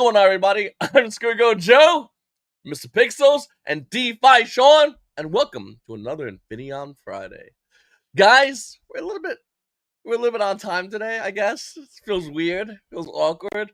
going on, everybody? I'm Squiggo Joe, Mr. Pixels, and DeFi Sean, and welcome to another Infinaeon Friday. Guys, we're a little bit on time today, I guess. It feels weird, feels awkward.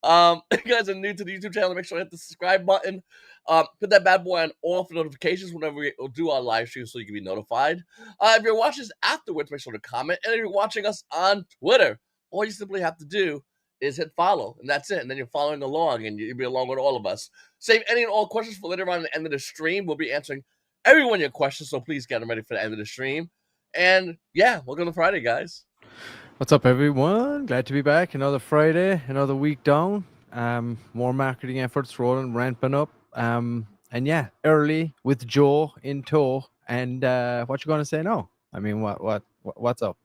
If you guys are new to the YouTube channel, make sure to hit the subscribe button. Put that bad boy on all for notifications whenever we do our live stream so you can be notified. If you're watching this afterwards, make sure to comment. And if you're watching us on Twitter, all you simply have to do is hit follow, and that's it. And then you're following along, and you'll be along with all of us. Save any and all questions for later on at the end of the stream. We'll be answering everyone your questions, so please get them ready for the end of the stream. And yeah, welcome to Friday, guys. What's up, everyone? Glad to be back. Another Friday, another week down. More marketing efforts rolling, ramping up. And yeah, early with Joe in tow. And what you gonna say now? I mean, what's up?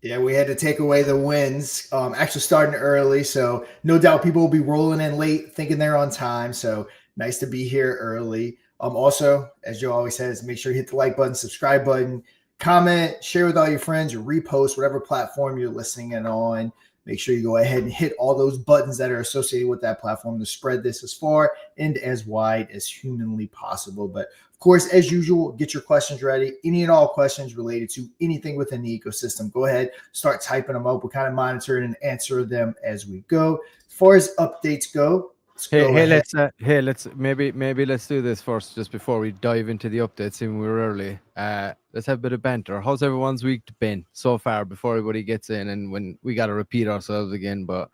Yeah, we had to take away the wins. Actually starting early, so no doubt people will be rolling in late, thinking they're on time. So nice to be here early. Also, as Joe always says, make sure you hit the like button, subscribe button, comment, share with all your friends, or repost whatever platform you're listening in on. Make sure you go ahead and hit all those buttons that are associated with that platform to spread this as far and as wide as humanly possible. But of course, as usual, get your questions ready. Any and all questions related to anything within the ecosystem, go ahead, start typing them up. We'll kind of monitor and answer them as we go. As far as updates go, let's maybe let's do this first, just before we dive into the updates. Even we're early. Let's have a bit of banter. How's everyone's week been so far before everybody gets in, and when we got to repeat ourselves again? But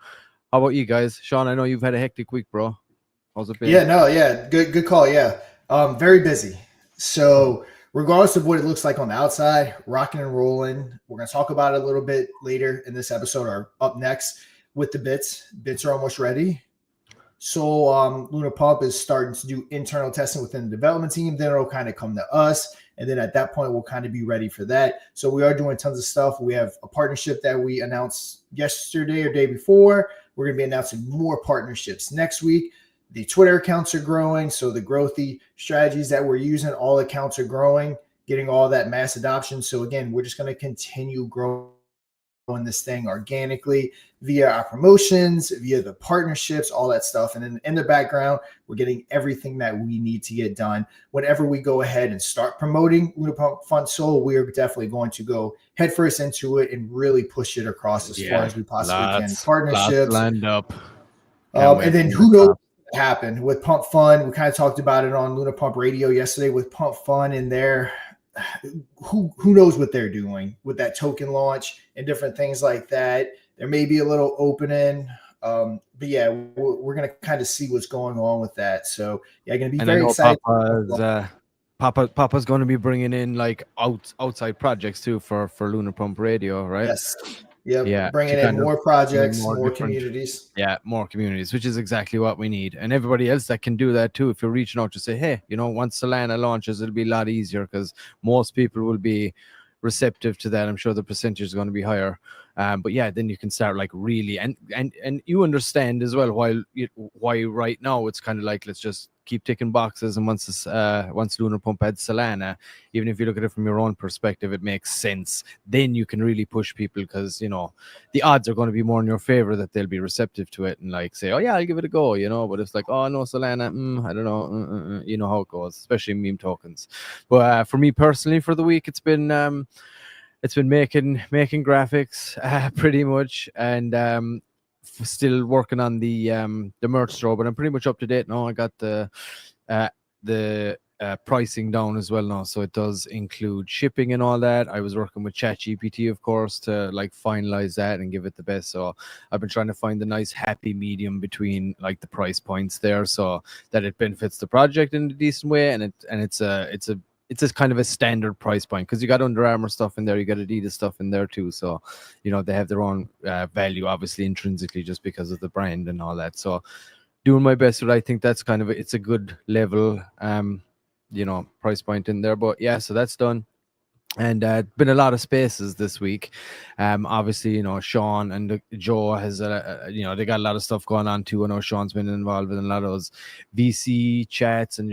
how about you guys? Sean, I know you've had a hectic week, bro. How's it been? Good call. Yeah, very busy. So regardless of what it looks like on the outside, rocking and rolling. We're going to talk about it a little bit later in this episode, or up next with the bits. Bits are almost ready. So Lunar Pump is starting to do internal testing within the development team. Then it'll kind of come to us. And then at that point, we'll kind of be ready for that. So we are doing tons of stuff. We have a partnership that we announced yesterday or day before. We're going to be announcing more partnerships next week. The Twitter accounts are growing. So the growthy strategies that we're using, all accounts are growing, getting all that mass adoption. So again, we're just going to continue growing this thing organically via our promotions, via the partnerships, all that stuff. And then in the background, we're getting everything that we need to get done. Whenever we go ahead and start promoting LunarPumpFun Soul, we are definitely going to go headfirst into it and really push it across as far as we possibly can. Partnerships lined up. And then who knows what happened with Pump Fun. We kind of talked about it on Lunar Pump Radio yesterday with Pump Fun and their who knows what they're doing with that token launch and different things like that. There may be a little opening, but yeah, we're going to kind of see what's going on with that. So yeah, going to be very excited. Papa's going to be bringing in like outside projects too for Lunar Pump Radio, right? Yes. Yeah, bringing in more projects, more communities. Yeah, more communities, which is exactly what we need. And everybody else that can do that too. If you're reaching out to say, hey, once Solana launches, it'll be a lot easier because most people will be receptive to that. I'm sure the percentage is going to be higher. But yeah, then you can start like really, and you understand as well why right now it's kind of like, let's just keep ticking boxes. And once Lunar Pump adds Solana, even if you look at it from your own perspective, it makes sense. Then you can really push people because, the odds are going to be more in your favor that they'll be receptive to it and like say, oh yeah, I'll give it a go, But it's like, oh no, Solana, I don't know. You know how it goes, especially meme tokens. But for me personally, for the week, it's been making graphics pretty much, and still working on the merch store, but I'm pretty much up to date now. I got the pricing down as well now, so it does include shipping and all that. I was working with ChatGPT, of course, to like finalize that and give it the best. So I've been trying to find the nice happy medium between like the price points there, so that it benefits the project in a decent way, and it's a kind of a standard price point because you got Under Armour stuff in there, you got Adidas stuff in there too. So, they have their own value, obviously, intrinsically, just because of the brand and all that. So, doing my best, but I think that's kind of it's a good level, price point in there. But yeah, so that's done. And been a lot of spaces this week. Obviously, Sean and Joe has, they got a lot of stuff going on too. I know Sean's been involved in a lot of those VC chats and,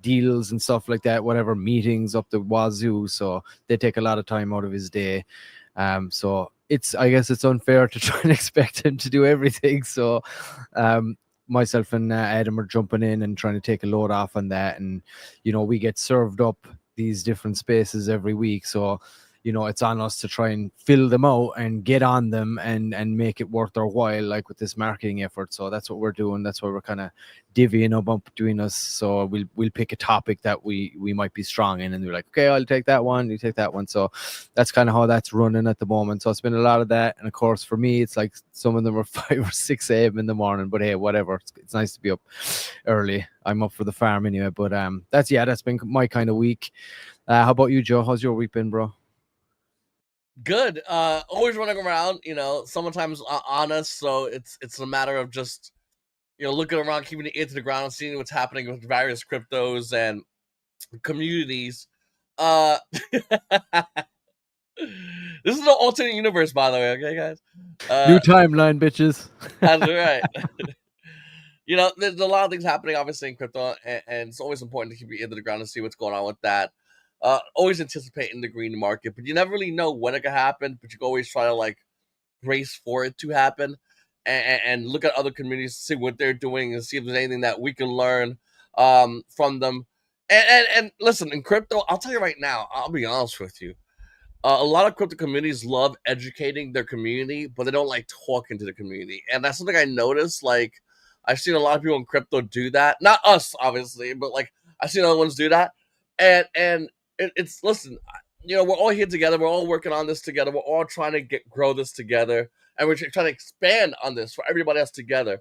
deals and stuff like that, whatever, meetings up the wazoo. So they take a lot of time out of his day. So I guess it's unfair to try and expect him to do everything. So myself and Adam are jumping in and trying to take a load off on that. And, we get served up these different spaces every week. So, it's on us to try and fill them out and get on them and make it worth our while, like with this marketing effort. So that's what we're doing. That's why we're kind of divvying up between us. So we'll pick a topic that we might be strong in, and we're like, okay, I'll take that one, you take that one. So that's kind of how that's running at the moment. So it's been a lot of that. And of course, for me, it's like some of them are 5 or 6 a.m. in the morning, but hey, whatever. It's nice to be up early. I'm up for the farm anyway. But that's been my kind of week. How about you, Joe? How's your week been, bro? Good. Always running around, sometimes on us. So it's a matter of just, looking around, keeping the ear to the ground, seeing what's happening with various cryptos and communities. This is an alternate universe, by the way. Okay, guys. New timeline, bitches. That's right. There's a lot of things happening, obviously, in crypto, and it's always important to keep your ear to the ground and see what's going on with that. Always anticipating the green market, but you never really know when it could happen. But you can always try to brace for it to happen, and look at other communities, see what they're doing, and see if there's anything that we can learn from them. And listen, in crypto, I'll tell you right now, I'll be honest with you. A lot of crypto communities love educating their community, but they don't like talking to the community, and that's something I noticed. I've seen a lot of people in crypto do that. Not us, obviously, but I've seen other ones do that, and it's listen, we're all here together. We're all working on this together. We're all trying to grow this together, and we're trying to expand on this for everybody else together.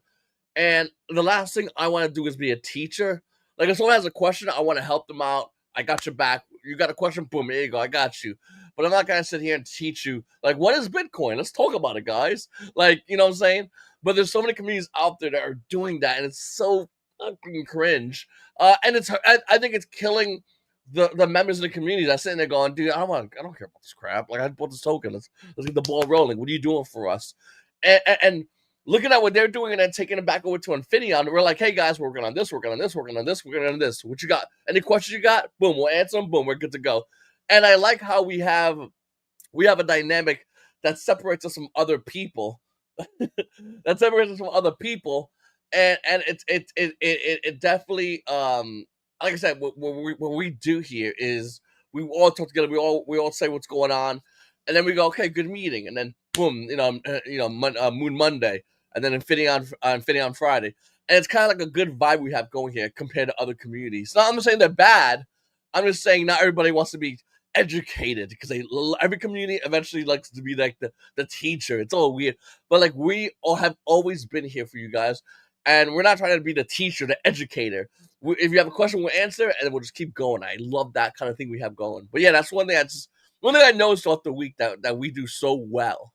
And the last thing I want to do is be a teacher. If someone has a question, I want to help them out. I got your back. You got a question? Boom, here you go. I got you. But I'm not going to sit here and teach you, what is Bitcoin? Let's talk about it, guys. You know what I'm saying? But there's so many communities out there that are doing that, and it's so fucking cringe. And I think it's killing the members of the community that's sitting there going, dude, I don't care about this crap. I bought this token. Let's get the ball rolling. What are you doing for us? And looking at what they're doing and then taking it back over to Infinion, we're like, hey guys, we're working on this, working on this, working on this, working on this. What you got? Any questions you got? Boom, we'll answer them. Boom, we're good to go. And I like how we have a dynamic that separates us from other people. And it definitely like I said, what we do here is we all talk together. We all say what's going on, and then we go, okay, good meeting, and then boom, Moon Monday, and then Infinaeon Friday, and it's kind of like a good vibe we have going here compared to other communities. Now, I'm not saying they're bad. I'm just saying not everybody wants to be educated because every community eventually likes to be like the teacher. It's all weird, but we all have always been here for you guys, and we're not trying to be the teacher, the educator. If you have a question, we'll answer, and we'll just keep going. I love that kind of thing we have going. But yeah, that's one thing I noticed throughout the week that we do so well.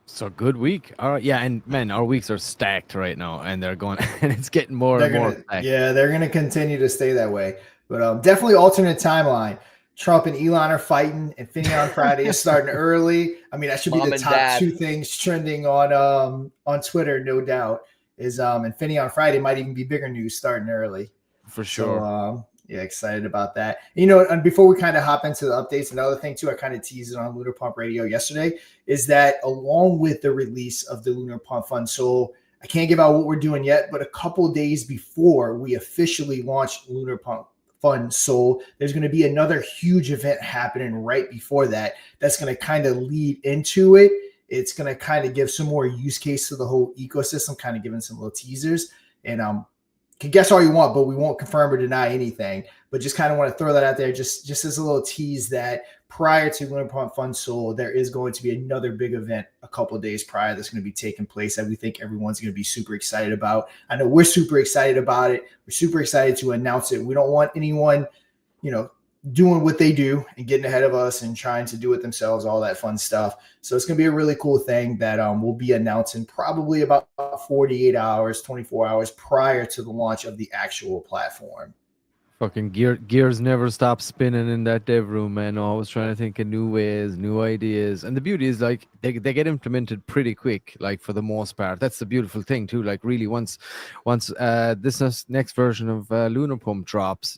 So good week. All right. Yeah. And man, our weeks are stacked right now, and they're going, and it's getting more and more stacked. Yeah, they're going to continue to stay that way. But definitely alternate timeline. Trump and Elon are fighting. Infinion Friday is starting early. I mean, that should be the top 2 things trending on Twitter, no doubt. Is Infinion Friday might even be bigger news starting early. For sure. So, yeah, excited about that. And before we kind of hop into the updates, another thing too, I kind of teased it on Lunar Pump Radio yesterday, is that along with the release of the LunarPumpFun Soul, I can't give out what we're doing yet, but a couple days before we officially launch LunarPumpFun Soul, there's going to be another huge event happening right before that. That's going to kind of lead into it. It's going to kind of give some more use case to the whole ecosystem, kind of giving some little teasers. And can guess all you want, but we won't confirm or deny anything. But just kind of want to throw that out there, just as a little tease that prior to LunarPumpFun Soul, there is going to be another big event a couple of days prior that's going to be taking place that we think everyone's going to be super excited about. I know we're super excited about it. We're super excited to announce it. We don't want anyone, doing what they do and getting ahead of us and trying to do it themselves, all that fun stuff. So it's going to be a really cool thing that we'll be announcing probably about 48 hours, 24 hours prior to the launch of the actual platform. Fucking gears never stop spinning in that dev room, man. Always trying to think of new ways, new ideas. And the beauty is they get implemented pretty quick, for the most part. That's the beautiful thing too. Really once this next version of Lunar Pump drops,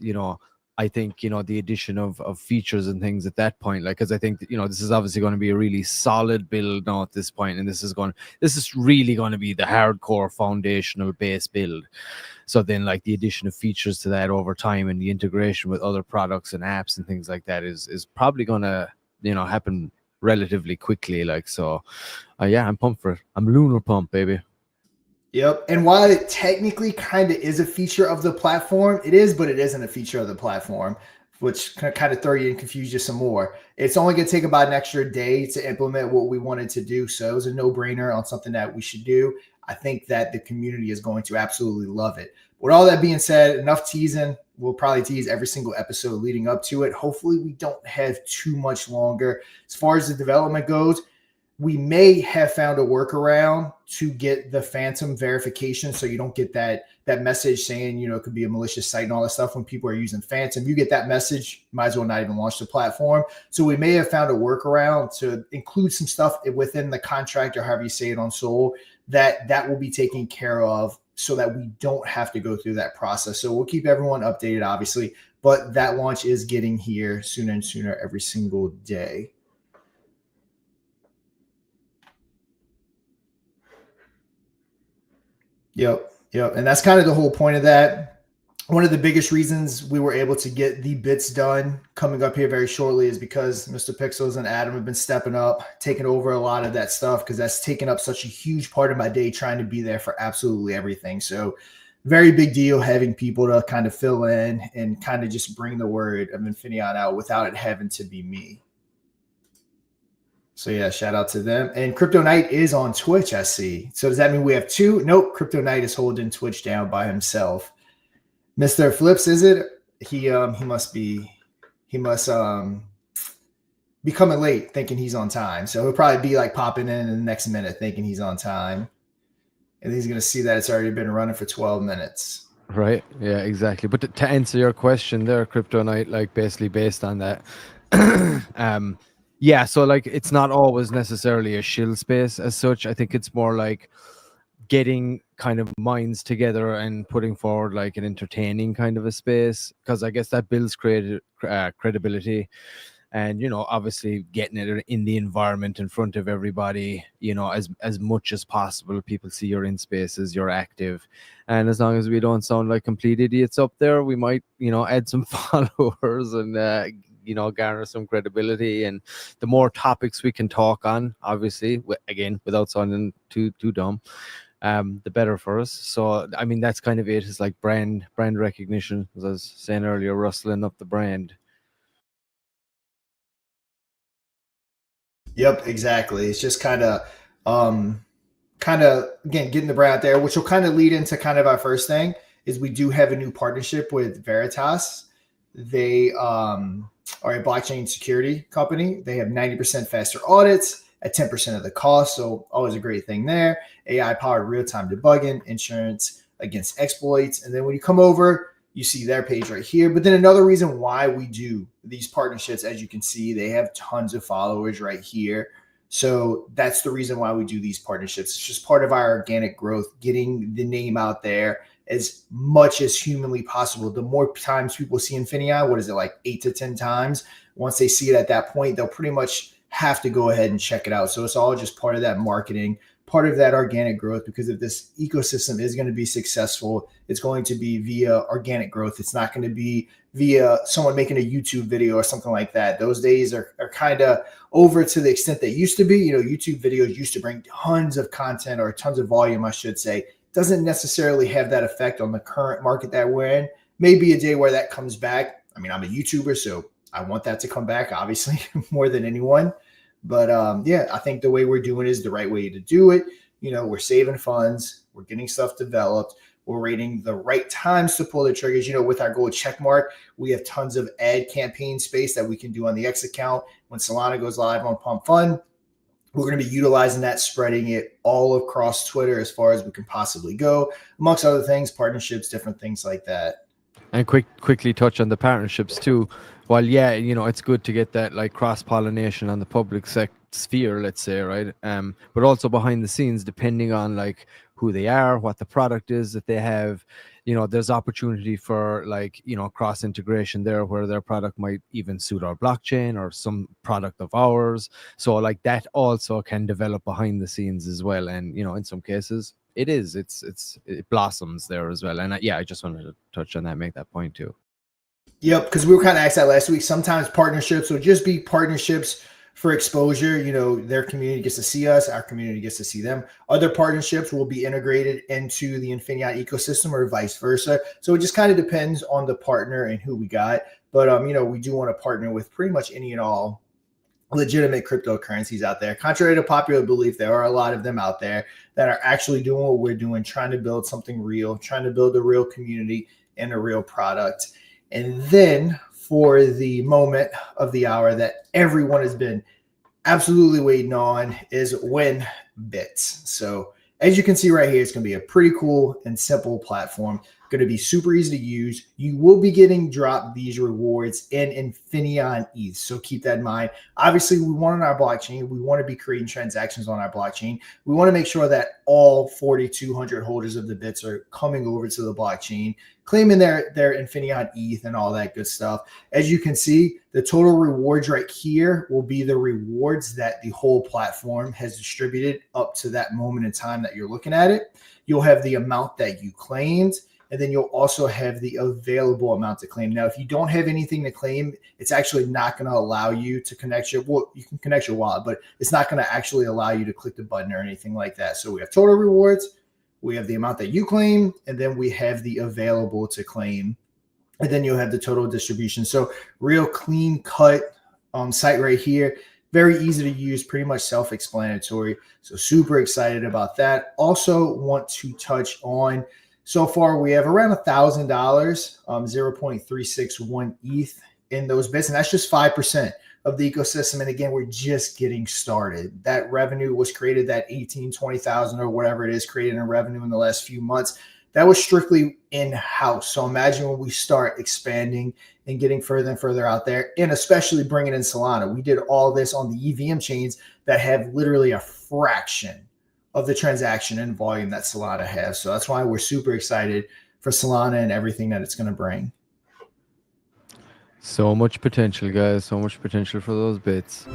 I think, the addition of features and things at that point, like, because I think this is obviously going to be a really solid build now at this point, and this is really going to be the hardcore foundational base build. So then, like, the addition of features to that over time and the integration with other products and apps and things like that is probably going to happen relatively quickly. Like, so yeah, I'm pumped for it. I'm Lunar Pump, baby. Yep. And while it technically kind of is a feature of the platform, it is, but it isn't a feature of the platform, which can kind of throw you and confuse you some more. It's only going to take about an extra day to implement what we wanted to do. So it was a no-brainer on something that we should do. I think that the community is going to absolutely love it. With all that being said, enough teasing. We'll probably tease every single episode leading up to it. Hopefully we don't have too much longer. As far as the development goes, we may have found a workaround to get the phantom verification, so you don't get that message saying, it could be a malicious site and all that stuff. When people are using phantom, you get that message, might as well not even launch the platform. So we may have found a workaround to include some stuff within the contract, or however you say it on Sol, that will be taken care of so that we don't have to go through that process. So we'll keep everyone updated, obviously, but that launch is getting here sooner and sooner every single day. Yep. And that's kind of the whole point of that. One of the biggest reasons we were able to get the bits done coming up here very shortly is because Mr. Pixels and Adam have been stepping up, taking over a lot of that stuff, because that's taken up such a huge part of my day, trying to be there for absolutely everything. So very big deal having people to kind of fill in and kind of just bring the word of Infinaeon out without it having to be me. So yeah, shout out to them. And Crypto Knight is on Twitch, I see. So does that mean we have two? Nope, Crypto Knight is holding Twitch down by himself. Mr. Flips, is it? He must be coming late thinking he's on time. So he'll probably be like popping in the next minute thinking he's on time. And he's gonna see that it's already been running for 12 minutes. Right. Yeah, exactly. But to answer your question there, Crypto Knight, like basically based on that, yeah, so like it's not always necessarily a shill space as such. I think it's more like getting kind of minds together and putting forward like an entertaining kind of a space, because I guess that builds credibility, and obviously getting it in the environment in front of everybody, as much as possible. People see you're in spaces, you're active, and as long as we don't sound like complete idiots up there, we might add some followers and garner some credibility. And the more topics we can talk on, obviously, again, without sounding too dumb, the better for us. So I mean, that's kind of it. It's like brand recognition, as I was saying earlier, rustling up the brand. Yep, exactly. It's just kind of again getting the brand out there, which will kind of lead into kind of our first thing is we do have a new partnership with Veritas. They are a blockchain security company. They have 90% faster audits at 10% of the cost. So always a great thing there. AI powered real-time debugging, insurance against exploits. And then when you come over, you see their page right here. But then another reason why we do these partnerships, as you can see, they have tons of followers right here. So that's the reason why we do these partnerships. It's just part of our organic growth, getting the name out there as much as humanly possible. The more times people see Infinaeon, what is it, like 8 to 10 times? Once they see it at that point, they'll pretty much have to go ahead and check it out. So it's all just part of that marketing, part of that organic growth, because if this ecosystem is going to be successful, it's going to be via organic growth. It's not going to be via someone making a YouTube video or something like that. Those days are kind of over to the extent they used to be. YouTube videos used to bring tons of content, or tons of volume, I should say. Doesn't necessarily have that effect on the current market that we're in. Maybe a day where that comes back. I mean, I'm a YouTuber, so I want that to come back, obviously, more than anyone. But yeah, I think the way we're doing is the right way to do it. We're saving funds, we're getting stuff developed, we're waiting the right times to pull the triggers. With our gold check mark, we have tons of ad campaign space that we can do on the X account. When Solana goes live on PumpFun, we're going to be utilizing that, spreading it all across Twitter as far as we can possibly go, amongst other things, partnerships, different things like that. And quickly touch on the partnerships too. While yeah, it's good to get that like cross-pollination on the public sphere, let's say, right? But also behind the scenes, depending on like who they are, what the product is that they have, there's opportunity for cross integration there, where their product might even suit our blockchain or some product of ours. So like that also can develop behind the scenes as well. And in some cases it blossoms there as well. And I just wanted to touch on that, make that point too. Yep, because we were kind of asked that last week. Sometimes partnerships will just be partnerships for exposure. Their community gets to see us, our community gets to see them. Other partnerships will be integrated into the Infinaeon ecosystem or vice versa. So it just kind of depends on the partner and who we got. But we do want to partner with pretty much any and all legitimate cryptocurrencies out there. Contrary to popular belief, there are a lot of them out there that are actually doing what we're doing, trying to build something real, trying to build a real community and a real product. And then for the moment of the hour that everyone has been absolutely waiting on is Win Bits. So as you can see right here, it's going to be a pretty cool and simple platform. Going to be super easy to use. You will be getting dropped these rewards in Infinion ETH. So keep that in mind. Obviously, we want on our blockchain. We want to be creating transactions on our blockchain. We want to make sure that all 4,200 holders of the bits are coming over to the blockchain, claiming their Infinion ETH and all that good stuff. As you can see, the total rewards right here will be the rewards that the whole platform has distributed up to that moment in time that you're looking at it. You'll have the amount that you claimed, and then you'll also have the available amount to claim. Now, if you don't have anything to claim, it's actually not going to allow you to connect you can connect your wallet, but it's not going to actually allow you to click the button or anything like that. So we have total rewards, we have the amount that you claim, and then we have the available to claim, and then you'll have the total distribution. So real clean cut site right here. Very easy to use, pretty much self-explanatory. So super excited about that. Also want to touch on, so far we have around $1,000, 0.361 ETH in those bits, and that's just 5% of the ecosystem. And again, we're just getting started. That revenue was created, that 18, 20,000 or whatever it is created in revenue in the last few months. That was strictly in-house. So imagine when we start expanding and getting further and further out there, and especially bringing in Solana. We did all this on the EVM chains that have literally a fraction of the transaction and volume that Solana has. So that's why we're super excited for Solana and everything that it's going to bring. So much potential, guys. So much potential for those bits.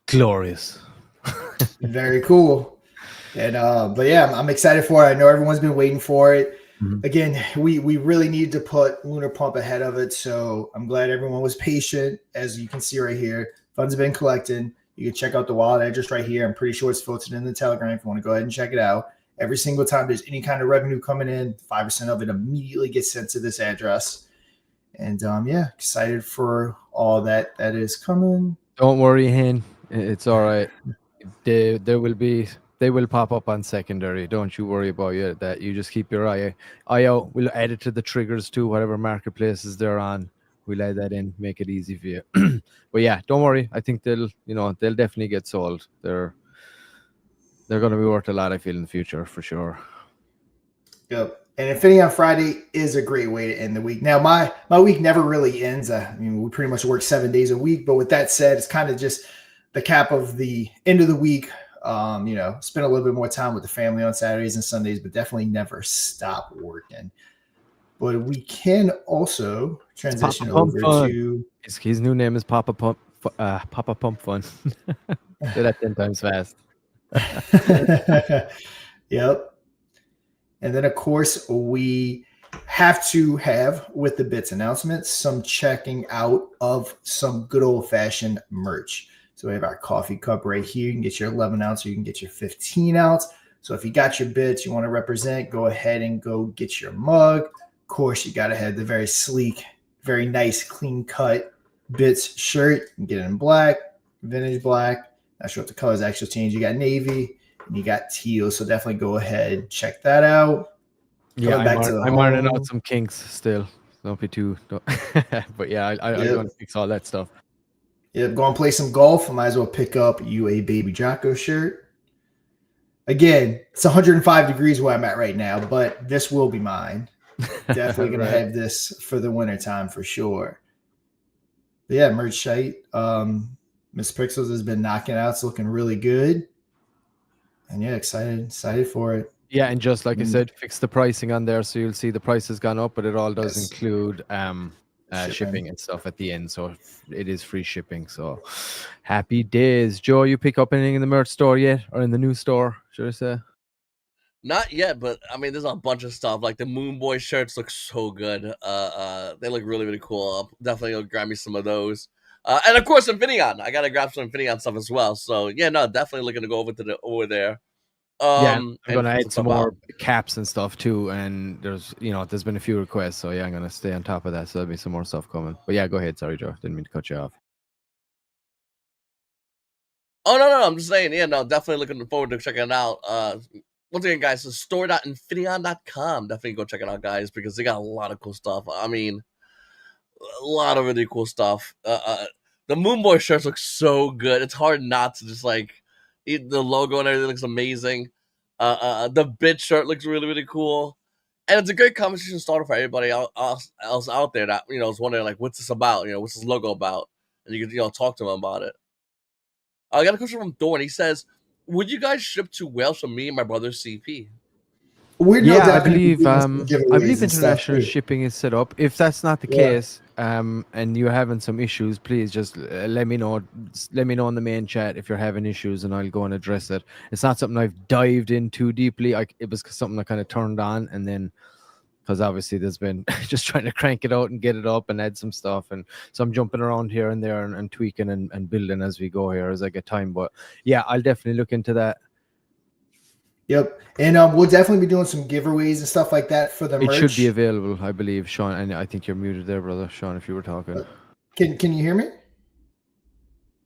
Glorious. Very cool. And but yeah, I'm excited for it. I know everyone's been waiting for it. Mm-hmm. Again, we really need to put Lunar Pump ahead of it. So I'm glad everyone was patient. As you can see right here, funds have been collecting. You can check out the wallet address right here. I'm pretty sure it's filtered in the Telegram if you want to go ahead and check it out. Every single time there's any kind of revenue coming in, 5% of it immediately gets sent to this address. And yeah, excited for all that is coming. Don't worry, Hen. It's all right. They will pop up on secondary. Don't you worry about that. You just keep your eye out. We'll add it to the triggers too, whatever marketplaces they're on. We'll add that in, make it easy for you. But yeah, don't worry. I think they'll definitely get sold. They're going to be worth a lot, I feel, in the future for sure. Yep. And Infinaeon Friday is a great way to end the week. Now, my week never really ends. I mean, we pretty much work 7 days a week. But with that said, it's kind of just the cap of the end of the week. Spend a little bit more time with the family on Saturdays and Sundays, but definitely never stop working. but we can also transition over to his new name is Papa Pump Fun. Say that 10 times fast. Yep. And then, of course, we have to have, with the Bits announcements, some checking out of some good old-fashioned merch. So we have our coffee cup right here. You can get your 11 ounce or you can get your 15 ounce. So if you got your Bits, you want to represent, go ahead and go get your mug. Of course, you got to have the very sleek, very nice, clean-cut Bits shirt. You can get it in black, vintage black. Not sure if the colors actually change. You got navy. And you got teal, so definitely go ahead and check that out. Yeah, I'm ironing out some kinks still. Don't be too. But yeah, I'm going to fix all that stuff. Yep, go and play some golf. I might as well pick up you a Baby Jocko shirt. Again, it's 105 degrees where I'm at right now, but this will be mine. Definitely going to have this for the wintertime for sure. But yeah, merch site. Miss Pixels has been knocking out. It's looking really good. And yeah, excited for it. Yeah, and just like I said, fix the pricing on there, so you'll see the price has gone up, but it all does include shipping and stuff at the end, so it is free shipping. So happy days. Joe, you pick up anything in the merch store yet, or in the new store, should I say? Not yet, but I mean, there's a bunch of stuff. Like the Moon Boy shirts look so good. They look really, really cool. I'll definitely grab me some of those. And of course, Infinaeon. I gotta grab some Infinaeon stuff as well. So yeah, no, definitely looking to go over there. Yeah, I'm gonna add some more caps and stuff too. And there's been a few requests, so yeah, I'm gonna stay on top of that. So there'll be some more stuff coming. But yeah, go ahead. Sorry, Joe, didn't mean to cut you off. Oh no, I'm just saying. Yeah, no, definitely looking forward to checking it out. Once again, guys, it's store.infinion.com. Definitely go check it out, guys, because they got a lot of cool stuff. I mean, a lot of really cool stuff. The Moon Boy shirts look so good. It's hard not to just like eat the logo and everything looks amazing. The Bit shirt looks really, really cool. And it's a great conversation starter for everybody else out there that, is wondering, like, what's this about? What's this logo about? And you can, talk to them about it. I got a question from Thorn. He says, would you guys ship to Wales for me and my brother CP? I believe international shipping is set up. If that's not the case, and you're having some issues, please just let me know. Let me know in the main chat if you're having issues, and I'll go and address it. It's not something I've dived in too deeply. It was something I kind of turned on, and then because obviously there's been just trying to crank it out and get it up and add some stuff, and so I'm jumping around here and there and tweaking and building as we go here as I get time. But yeah, I'll definitely look into that. Yep, and we'll definitely be doing some giveaways and stuff like that for the merch. It should be available, I believe, Sean. And I think you're muted there, brother. Sean, if you were talking. Can you hear me?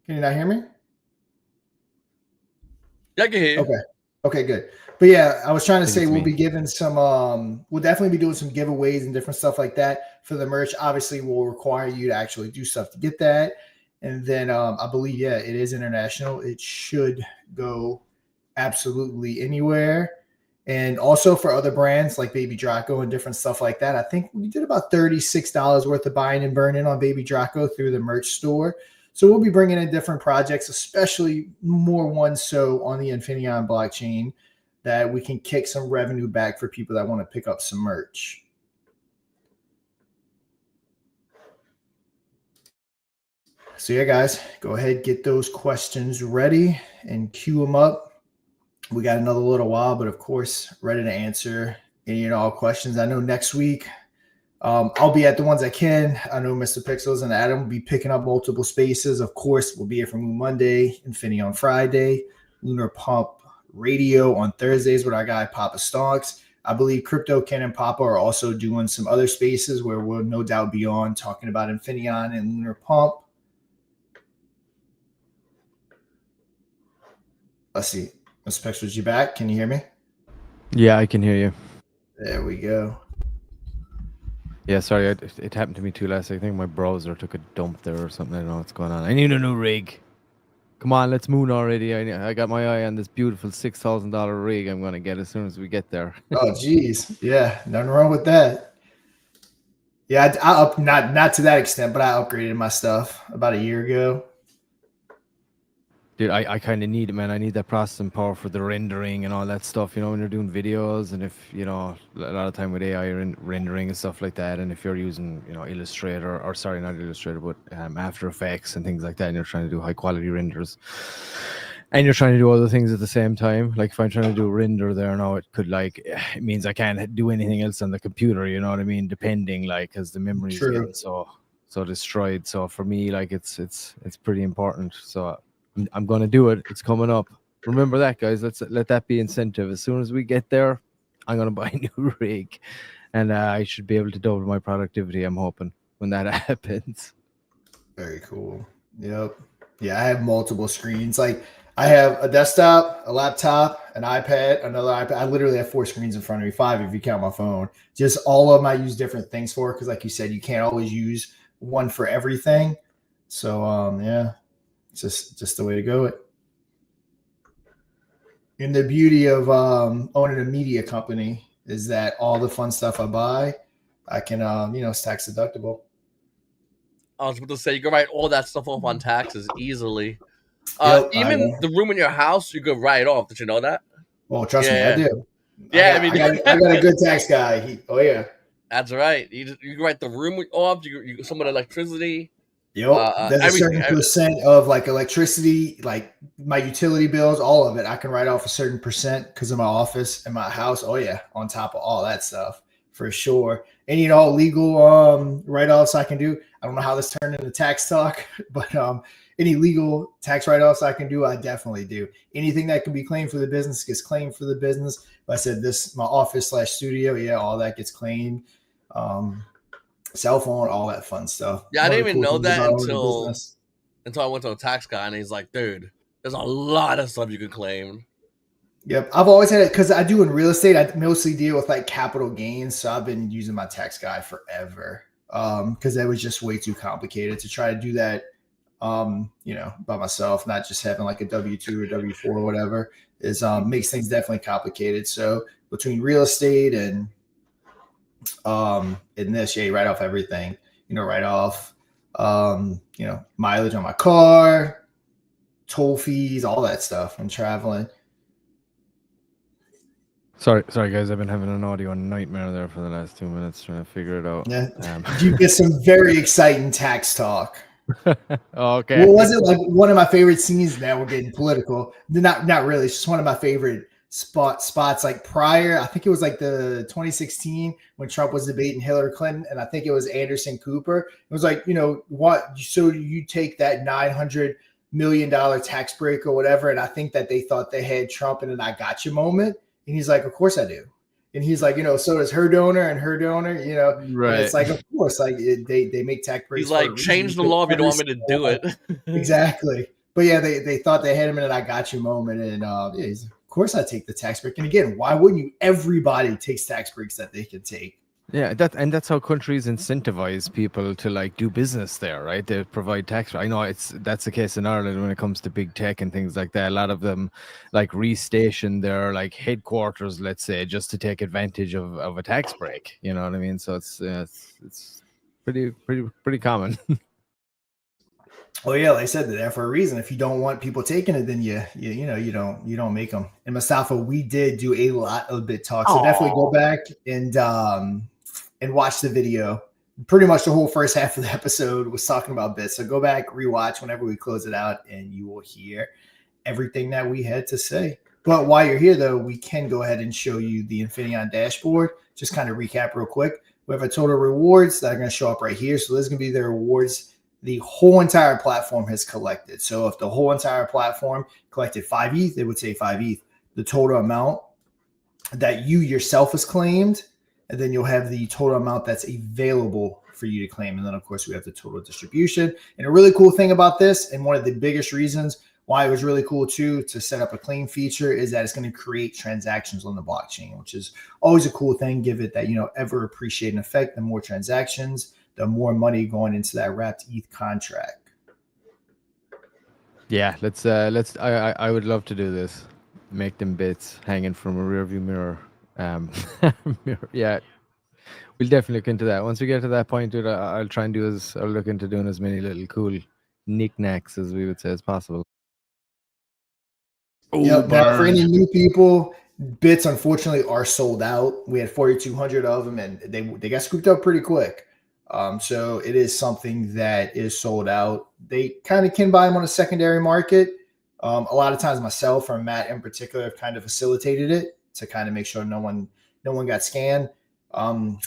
Can you not hear me? Yeah, I can hear you. Okay, good. But yeah, I was trying to say we'll be giving some. We'll definitely be doing some giveaways and different stuff like that for the merch. Obviously, we'll require you to actually do stuff to get that, and then I believe it is international. It should go absolutely anywhere. And also for other brands like Baby Draco and different stuff like that. I think we did about $36 worth of buying and burning on Baby Draco through the merch store. So we'll be bringing in different projects, especially more ones so on the Infinion blockchain, that we can kick some revenue back for people that want to pick up some merch. So yeah, guys, go ahead, get those questions ready and queue them up. We got another little while, but of course, ready to answer any and all questions. I know next week I'll be at the ones I can. I know Mr. Pixels and Adam will be picking up multiple spaces. Of course, we'll be here for Moon Monday, Infinaeon Friday, Lunar Pump Radio on Thursdays with our guy Papa Stonks. I believe Crypto Ken and Papa are also doing some other spaces where we'll no doubt be on talking about Infinieon and Lunar Pump. Let's see. Mr. Pixels, you back? Can you hear me? Yeah, I can hear you. There we go. Yeah, sorry, it happened to me too last. I think my browser took a dump there or something. I don't know what's going on. I need a new rig. Come on, let's moon already. I got my eye on this beautiful $6,000 rig I'm going to get as soon as we get there. Oh, geez. Yeah, nothing wrong with that. Yeah, I not to that extent, but I upgraded my stuff about a year ago. Dude, I kind of need it, man. I need that processing power for the rendering and all that stuff. You know, when you're doing videos, and if you know, a lot of time with AI rendering and stuff like that, and if you're using, you know, Illustrator, or sorry, not Illustrator, but After Effects and things like that, and you're trying to do high quality renders, and you're trying to do other things at the same time. Like if I'm trying to do a render there now, it could like it means I can't do anything else on the computer. You know what I mean? Depending, like, as the memory is True. getting so destroyed. So for me, like it's pretty important. So I'm going to do it. It's coming up. Remember that, guys. Let that be incentive. As soon as we get there, I'm going to buy a new rig, and I should be able to double my productivity. I'm hoping when that happens. Very cool. Yep. Yeah, I have multiple screens. Like I have a desktop, a laptop, an iPad, another iPad. I literally have 4 screens in front of me, 5 if you count my phone. Just all of them I use different things for, because like you said, you can't always use one for everything. So yeah, it's just the way to go. It. And the beauty of owning a media company is that all the fun stuff I buy, I can it's tax deductible. I was about to say you can write all that stuff off on taxes easily. Yep, Even the room in your house, you could write off. Did you know that? Well, trust me, I do. Yeah, I got a good tax guy. Oh yeah, that's right. You can write the room off. You some of the electricity. Yep. There's Everything. a certain percent of like electricity, like my utility bills, all of it. I can write off a certain percent because of my office and my house. Oh yeah, on top of all that stuff for sure. And legal write-offs I can do. I don't know how this turned into tax talk, but any legal tax write-offs I can do, I definitely do. Anything that can be claimed for the business gets claimed for the business. If I said this, my office/studio, yeah, all that gets claimed. Cell phone, all that fun stuff. Yeah, I One of didn't the even cool know things that about owning a business. until I went to a tax guy, and he's like, "Dude, there's a lot of stuff you can claim." Yep, I've always had it because I do in real estate. I mostly deal with like capital gains, so I've been using my tax guy forever. Because that was just way too complicated to try to do that. By myself, not just having like a W-2 or W-4 or whatever, is makes things definitely complicated. So between real estate and in this, yeah, you write off everything. Write off mileage on my car, toll fees, all that stuff when traveling. Sorry, guys. I've been having an audio nightmare there for the last 2 minutes trying to figure it out. Yeah, you get some very exciting tax talk. Okay. What was it like? One of my favorite scenes. Now we're getting political. Not really. It's just one of my favorite spots. Like prior, I think it was like the 2016 when Trump was debating Hillary Clinton, and I think it was Anderson Cooper. It was like, what? So you take that $900 million tax break or whatever, and I think that they thought they had Trump in an "I got you" moment, and he's like, "Of course I do." And he's like, so does her donor and her donor, Right. And it's like, of course, like they make tax breaks. He's like, change the law if you don't want me to do it. Exactly. But yeah, they thought they had him in an "I got you" moment, and of course I take the tax break. And again, why wouldn't you? Everybody takes tax breaks that they can take. Yeah, that's how countries incentivize people to like do business there, right? They provide tax. I know that's the case in Ireland when it comes to big tech and things like that. A lot of them like restation their like headquarters, let's say, just to take advantage of a tax break. You know what I mean? So it's pretty common. Well, yeah, like I said, they're there for a reason. If you don't want people taking it, then you don't make them. In Mustafa, we did do a lot of bit talk, so definitely go back and watch the video. Pretty much the whole first half of the episode was talking about bits. So go back, rewatch whenever we close it out, and you will hear everything that we had to say. But while you're here, though, we can go ahead and show you the Infinaeon dashboard. Just kind of recap real quick. We have a total rewards that are going to show up right here. So there's going to be the rewards the whole entire platform has collected. So if the whole entire platform collected 5 ETH, it would say 5 ETH. The total amount that you yourself has claimed, and then you'll have the total amount that's available for you to claim. And then, of course, we have the total distribution. And a really cool thing about this, and one of the biggest reasons why it was really cool, too, to set up a claim feature is that it's going to create transactions on the blockchain, which is always a cool thing. Give it that, ever appreciating effect. The more transactions, the more money going into that wrapped ETH contract. Yeah, let's. I would love to do this. Make them bits hanging from a rearview mirror. Mirror. Yeah, we'll definitely look into that. Once we get to that point, dude, I'll try and I'll look into doing as many little cool knickknacks as we would say as possible. Yep. Now, for any new people, bits unfortunately are sold out. We had 4,200 of them, and they got scooped up pretty quick. So it is something that is sold out. They kind of can buy them on a secondary market. A lot of times, myself or Matt in particular have kind of facilitated it to kind of make sure no one got scanned. Um,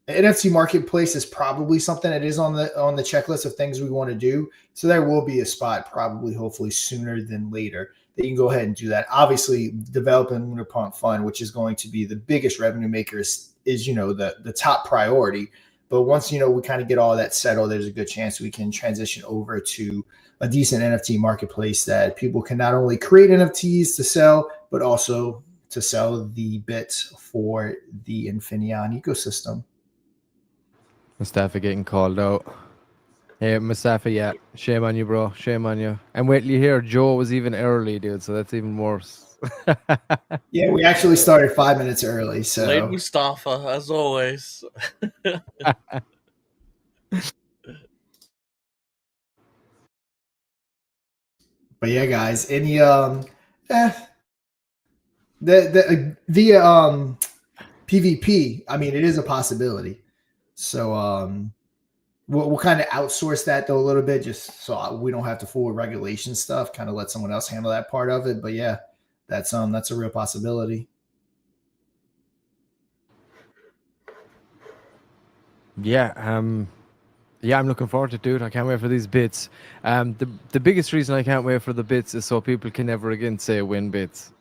NFT marketplace is probably something that is on the checklist of things we want to do. So there will be a spot, probably, hopefully sooner than later, that you can go ahead and do that. Obviously, developing LunarPumpFun, which is going to be the biggest revenue maker, is the top priority. But once we kind of get all that settled, there's a good chance we can transition over to a decent NFT marketplace that people can not only create NFTs to sell, but also to sell the bits for the Infinion ecosystem. Mustafa getting called out. Hey, Mustafa, yeah. Shame on you, bro. Shame on you. And wait till you hear Joe was even early, dude, so that's even worse. Yeah, we actually started 5 minutes early. So Late Mustafa, as always. But yeah, guys, any the PvP, I mean, it is a possibility. So we'll kind of outsource that though a little bit, just so we don't have to fool with regulation stuff. Kind of let someone else handle that part of it. But yeah, that's a real possibility. Yeah, yeah, I'm looking forward to it, dude. I can't wait for these bits. The biggest reason I can't wait for the bits is so people can never again say win bits.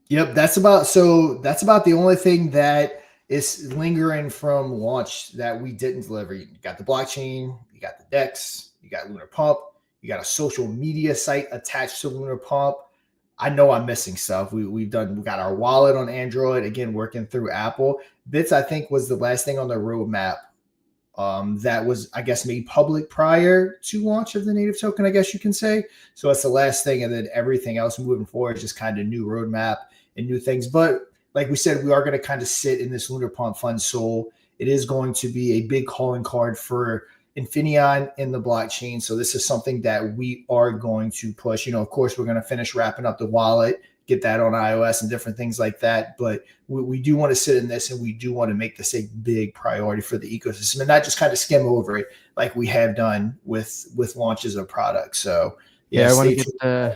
Yep, that's about the only thing that is lingering from launch that we didn't deliver. You got the blockchain, you got the DEX, you got Lunar Pump, you got a social media site attached to Lunar Pump. I know I'm missing stuff. We got our wallet on Android, again working through Apple. Bits, I think, was the last thing on the roadmap that was, I guess, made public prior to launch of the native token, I guess you can say. So it's the last thing, and then everything else moving forward is just kind of new roadmap and new things. But like we said, we are going to kind of sit in this LunarPumpFun soul. It is going to be a big calling card for Infinion in the blockchain. So this is something that we are going to push. Of course, we're going to finish wrapping up the wallet, get that on iOS and different things like that. But we do want to sit in this, and we do want to make this a big priority for the ecosystem and not just kind of skim over it like we have done with launches of products. So Yeah, I want to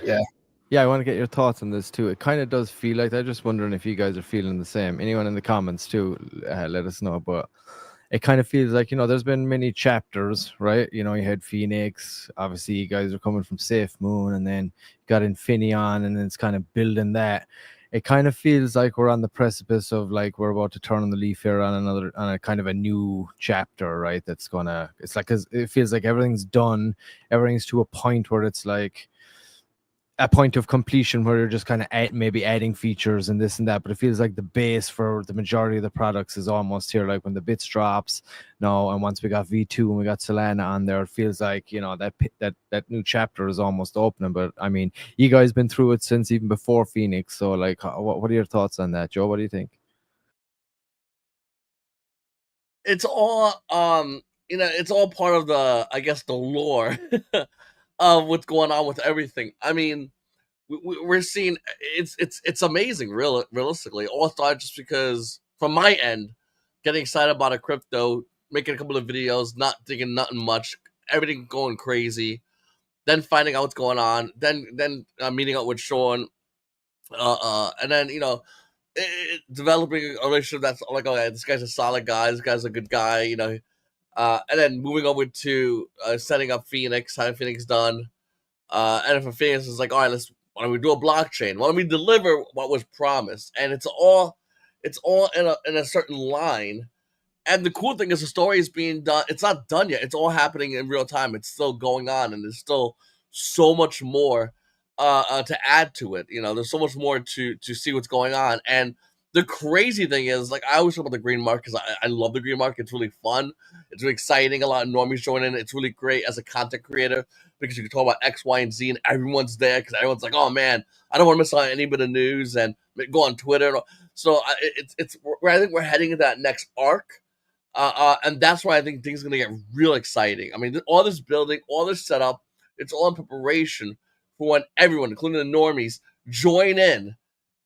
get yeah, I want to get your thoughts on this too. It kind of does feel like that. Just wondering if you guys are feeling the same. Anyone in the comments too, let us know. But it kind of feels like, there's been many chapters, right? You had Phoenix. Obviously, you guys are coming from Safe Moon, and then you got Infinion, and then it's kind of building that. It kind of feels like we're on the precipice of like we're about to turn on the leaf here on a kind of a new chapter, right? It's like, it feels like everything's done. Everything's to a point where it's like a point of completion where you're just kind of maybe adding features and this and that, but it feels like the base for the majority of the products is almost here. Like when the bits drops, and once we got V2 and we got Solana on there, it feels like that new chapter is almost opening. But I mean, you guys been through it since even before Phoenix, so like, what are your thoughts on that, Joe? What do you think? It's all it's all part of the, I guess, the lore of what's going on with everything. I mean, we're seeing it's amazing, realistically. All started just because, from my end, getting excited about a crypto, making a couple of videos, not thinking nothing much, everything going crazy, then finding out what's going on, then meeting up with Sean, and then developing a relationship that's like, okay, this guy's a solid guy, this guy's a good guy, and then moving over to setting up Phoenix, having Phoenix done. And if a Phoenix is like, all right, why don't we do a blockchain? Why don't we deliver what was promised? And it's all in a certain line. And the cool thing is the story is being done. It's not done yet. It's all happening in real time. It's still going on, and there's still so much more to add to it. There's so much more to see what's going on. And the crazy thing is, like, I always talk about the green market because I love the green market. It's really fun. It's really exciting. A lot of normies join in. It's really great as a content creator because you can talk about X, Y, and Z, and everyone's there because everyone's like, oh man, I don't want to miss out on any bit of news, and go on Twitter. So it's where I think we're heading into that next arc. And that's why I think things are going to get real exciting. I mean, all this building, all this setup, it's all in preparation for when everyone, including the normies, join in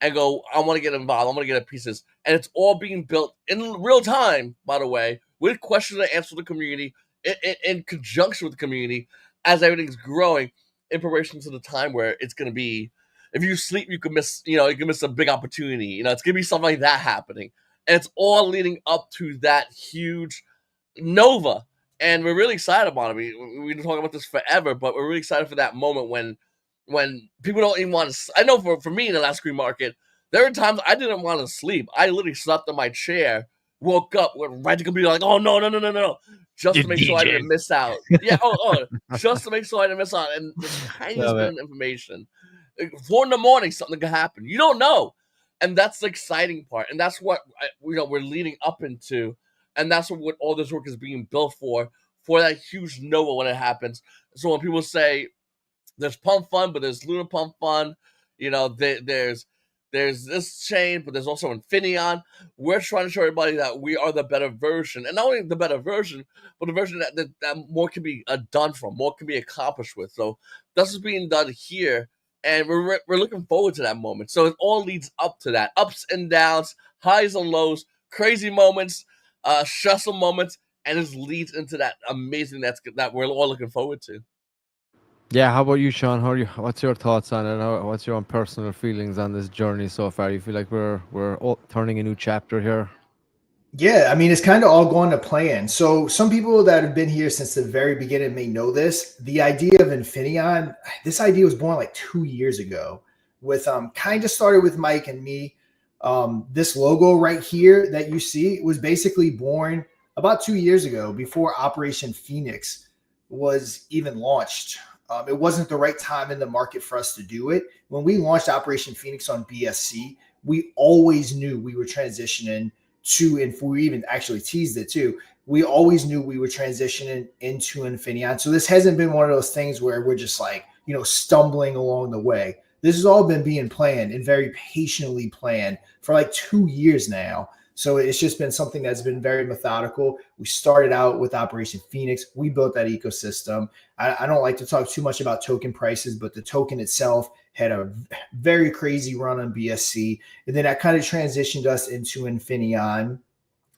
and go, I want to get involved, I want to get a piece of this. And it's all being built in real time, by the way, with questions and answers to the community, in conjunction with the community, as everything's growing, in preparation to the time where it's going to be, if you sleep, you can miss, you can miss a big opportunity. It's going to be something like that happening. And it's all leading up to that huge Nova. And we're really excited about it. We've been talking about this forever, but we're really excited for that moment when people don't even want to. I know for me in the last screen market, there were times I didn't want to sleep. I literally slept in my chair, woke up, went right to the computer, like, oh no, just to make sure I didn't miss out. Yeah, just to make sure I didn't miss out. And the tiniest bit of information. 4 in the morning, something could happen. You don't know. And that's the exciting part. And that's what we're leading up into. And that's what all this work is being built for that huge Nova when it happens. So when people say there's Pump Fun, but there's LunarPumpFun, there's this chain, but there's also Infinaeon. We're trying to show everybody that we are the better version. And not only the better version, but the version that more can be done from, more can be accomplished with. So this is being done here. And we're looking forward to that moment. So it all leads up to that. Ups and downs, highs and lows, crazy moments, stressful moments, and it leads into that amazing that we're all looking forward to. Yeah, how about you, Sean? What's your thoughts on it? What's your own personal feelings on this journey so far? You feel like we're all turning a new chapter here? Yeah, I mean, it's kind of all going to plan. So some people that have been here since the very beginning may know this. The idea of Infinion, this idea was born like 2 years ago with kind of started with Mike and me. This logo right here that you see was basically born about 2 years ago before Operation Phoenix was even launched. It wasn't the right time in the market for us to do it. When we launched Operation Phoenix on BSC, we always knew we were transitioning to, and we even actually teased it too. We always knew we were transitioning into Infinion. So this hasn't been one of those things where we're just like, stumbling along the way. This has all been being planned and very patiently planned for like 2 years now. So it's just been something that's been very methodical. We started out with Operation Phoenix. We built that ecosystem. I don't like to talk too much about token prices, but the token itself had a very crazy run on BSC. And then that kind of transitioned us into Infinion.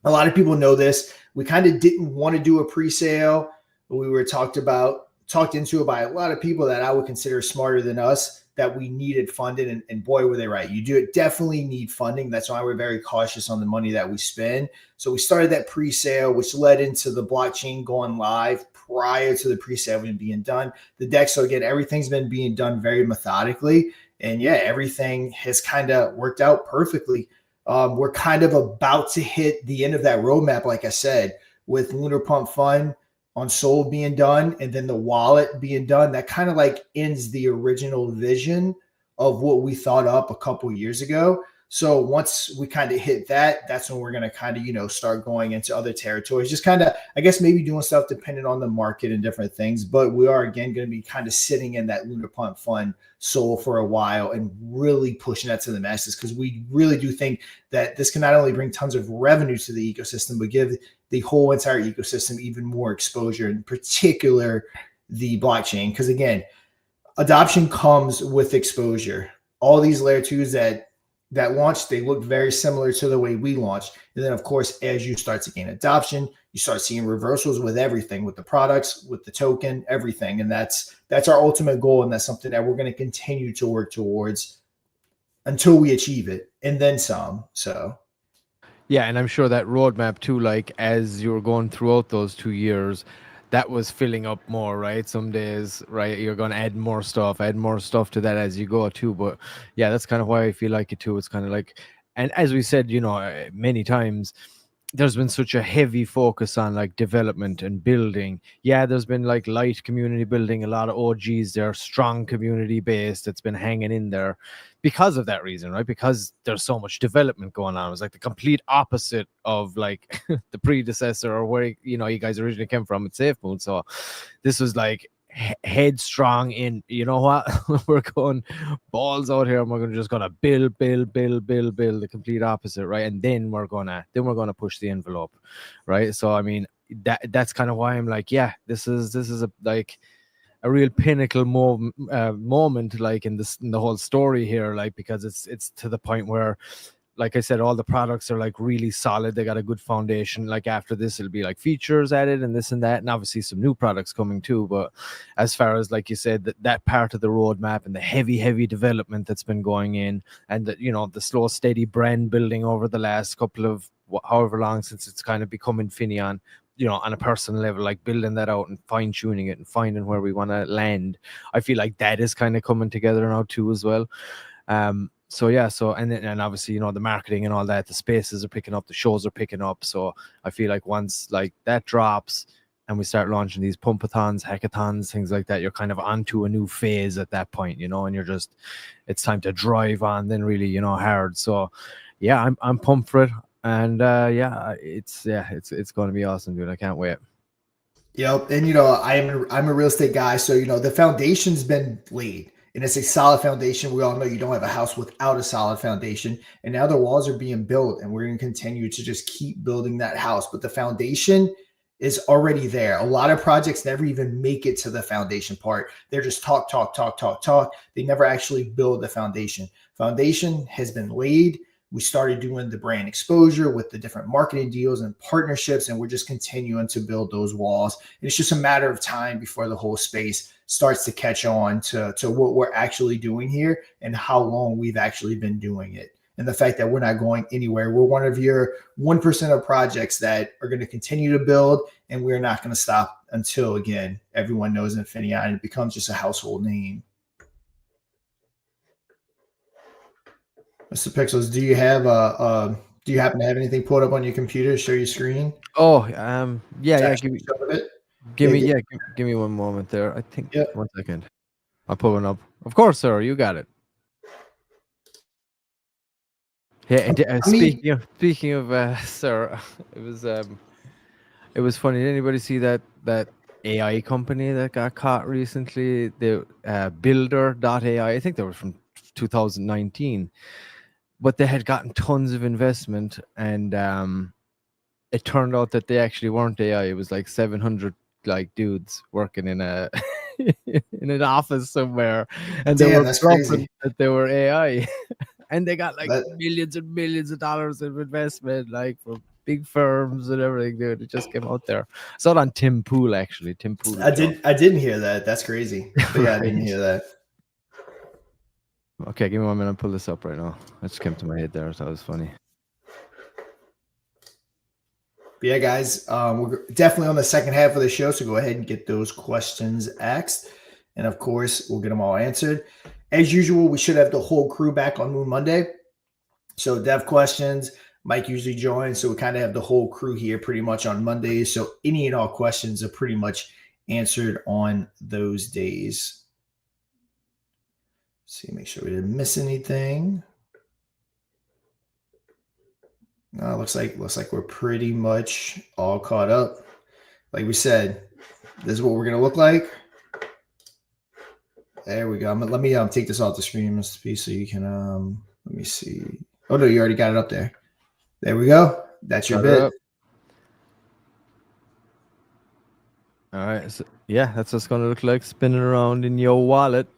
A lot of people know this. We kind of didn't want to do a pre-sale. We were talked into it by a lot of people that I would consider smarter than us, that we needed funding, and boy, were they right. You definitely need funding. That's why we're very cautious on the money that we spend. So we started that pre-sale, which led into the blockchain going live prior to the pre-sale being done. The deck, so again, everything's been being done very methodically. And yeah, everything has kind of worked out perfectly. We're kind of about to hit the end of that roadmap, like I said, with LunarPumpFun on Soul being done and then the wallet being done. That kind of like ends the original vision of what we thought up a couple years ago. So once we kind of hit that, that's when we're going to kind of, start going into other territories, just kind of, I guess, maybe doing stuff depending on the market and different things. But we are, again, going to be kind of sitting in that LunarPumpFun Soul for a while and really pushing that to the masses, because we really do think that this can not only bring tons of revenue to the ecosystem, but give the whole entire ecosystem even more exposure, in particular the blockchain. Because again, adoption comes with exposure. All these layer twos that launched, they look very similar to the way we launched. And then, of course, as you start to gain adoption, you start seeing reversals with everything, with the products, with the token, everything. And that's our ultimate goal. And that's something that we're going to continue to work towards until we achieve it, and then some. So yeah, and I'm sure that roadmap too, like as you were going throughout those 2 years, that was filling up more, right? Some days, right, you're going to add more stuff to that as you go too. But yeah, that's kind of why I feel like it too. It's kind of like, and as we said, many times, there's been such a heavy focus on like development and building. Yeah, there's been like light community building, a lot of OGs, they're strong community base that's been hanging in there because of that reason, right? Because there's so much development going on. It was like the complete opposite of like the predecessor, or where you guys originally came from at SafeMoon. So this was like headstrong in, you know what, we're going balls out here and we're just gonna build the complete opposite, right? And then we're gonna push the envelope, right? So I mean, that's kind of why I'm like, yeah, this is a real pinnacle moment, like in the whole story here, like because it's to the point where, like I said, all the products are like really solid. They got a good foundation. Like after this, it'll be like features added and this and that, and obviously some new products coming too. But as far as, like you said, that part of the roadmap and the heavy development that's been going in, and the, the slow, steady brand building over the last couple of however long since it's kind of become Infinion, on a personal level, like building that out and fine tuning it and finding where we want to land. I feel like that is kind of coming together now too as well. So yeah, and obviously, the marketing and all that, the spaces are picking up, the shows are picking up. So I feel like once like that drops and we start launching these pumpathons, hackathons, things like that, you're kind of onto a new phase at that point, and it's time to drive on then really, hard. So yeah, I'm pumped for it. And it's going to be awesome, dude. I can't wait. Yep. And I'm a real estate guy, so the foundation's been laid. And it's a solid foundation. We all know you don't have a house without a solid foundation. And now the walls are being built, and we're going to continue to just keep building that house. But the foundation is already there. A lot of projects never even make it to the foundation part. They're just talk. They never actually build the foundation. Foundation has been laid. We started doing the brand exposure with the different marketing deals and partnerships, and we're just continuing to build those walls. And it's just a matter of time before the whole space starts to catch on to what we're actually doing here and how long we've actually been doing it. And the fact that we're not going anywhere. We're one of your 1% of projects that are going to continue to build, and we're not going to stop until, again, everyone knows Infinion and it becomes just a household name. Mr. Pixels, do you happen to have anything pulled up on your computer to show your screen? Oh, yeah. Give me one moment there. I think 1 second. I'll pull one up. Of course, sir. You got it. Yeah. Speaking of sir, it was funny. Did anybody see that AI company that got caught recently? The Builder.ai. I think they were from 2019. But they had gotten tons of investment, and it turned out that they actually weren't AI. It was like 700 like dudes working in a in an office somewhere, and they were crazy that they were AI, and they got like millions and millions of dollars of investment, like from big firms and everything, dude. It just came out there. I saw it on Tim Pool actually. Tim Pool. I didn't hear that. That's crazy. But yeah, I didn't hear that. Okay, give me 1 minute. I'll pull this up right now. That just came to my head there. So that was funny. But yeah, guys, we're definitely on the second half of the show. So go ahead and get those questions asked. And of course, we'll get them all answered. As usual, we should have the whole crew back on Moon Monday. So dev questions, Mike usually joins. So we kind of have the whole crew here pretty much on Mondays. So any and all questions are pretty much answered on those days. See, make sure we didn't miss anything. Looks like we're pretty much all caught up. Like we said, this is what we're gonna look like. There we go. Let me take this off the screen, Mr. P, so you can let me see. Oh no, you already got it up there. There we go. That's your bid. All right. So, yeah, that's what it's gonna look like spinning around in your wallet.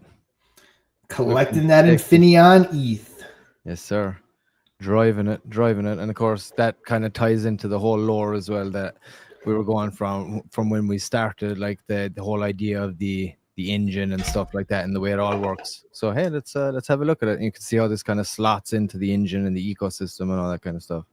Collecting that Infinion ETH. Yes, sir. Driving it. And of course, that kind of ties into the whole lore as well that we were going from when we started, like the whole idea of the engine and stuff like that and the way it all works. So, hey, let's have a look at it. And you can see how this kind of slots into the engine and the ecosystem and all that kind of stuff.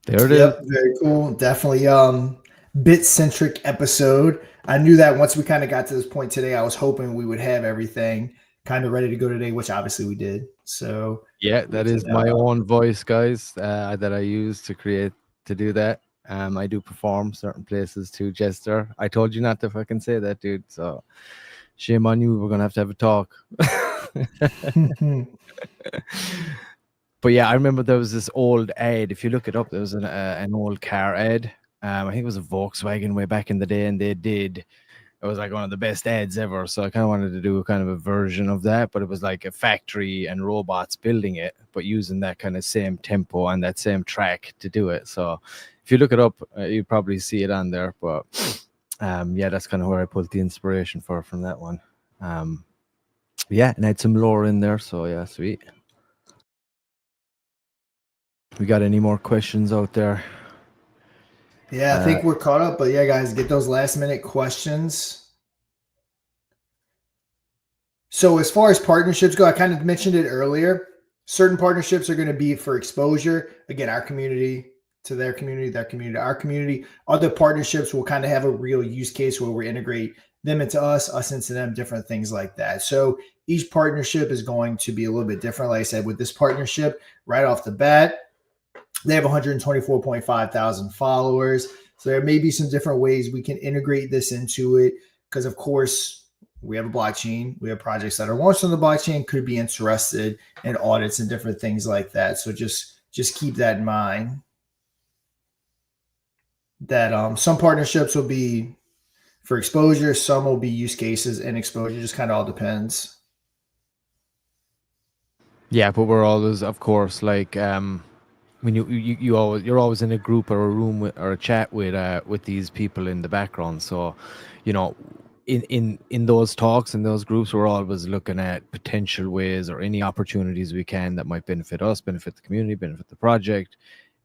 There it is. Yep, very cool. Definitely bit centric episode. I knew that once we kind of got to this point today, I was hoping we would have everything kind of ready to go today, which obviously we did. So Yeah, we that is can, my own voice, guys, that I use to do that. I do perform certain places too, Jester. I told you not to fucking say that, dude. So shame on you. We're gonna have to have a talk. But yeah, I remember there was this old ad. If you look it up, there was an old car ad. I think it was a Volkswagen way back in the day, and it was like one of the best ads ever. So I kind of wanted to do a kind of a version of that, but it was like a factory and robots building it, but using that kind of same tempo and that same track to do it. So if you look it up, you probably see it on there. But yeah, that's kind of where I pulled the inspiration from that one. Yeah, and I had some lore in there. So yeah, sweet. We got any more questions out there? Yeah, I think we're caught up, but yeah, guys, get those last minute questions. So as far as partnerships go, I kind of mentioned it earlier. Certain partnerships are going to be for exposure. Again, our community to their community, to our community. Other partnerships will kind of have a real use case where we integrate them into us into them, different things like that. So each partnership is going to be a little bit different. Like I said, with this partnership, right off the bat, they have 124.5 thousand followers. So there may be some different ways we can integrate this into it. Because of course, we have a blockchain. We have projects that are launched on the blockchain, could be interested in audits and different things like that. So just keep that in mind. That some partnerships will be for exposure, some will be use cases and exposure. Just kind of all depends. Yeah, but we're always, of course, like when you're always in a group or a room or a chat with these people in the background. So, you know, in those talks, in those groups, we're always looking at potential ways or any opportunities we can that might benefit us, benefit the community, benefit the project,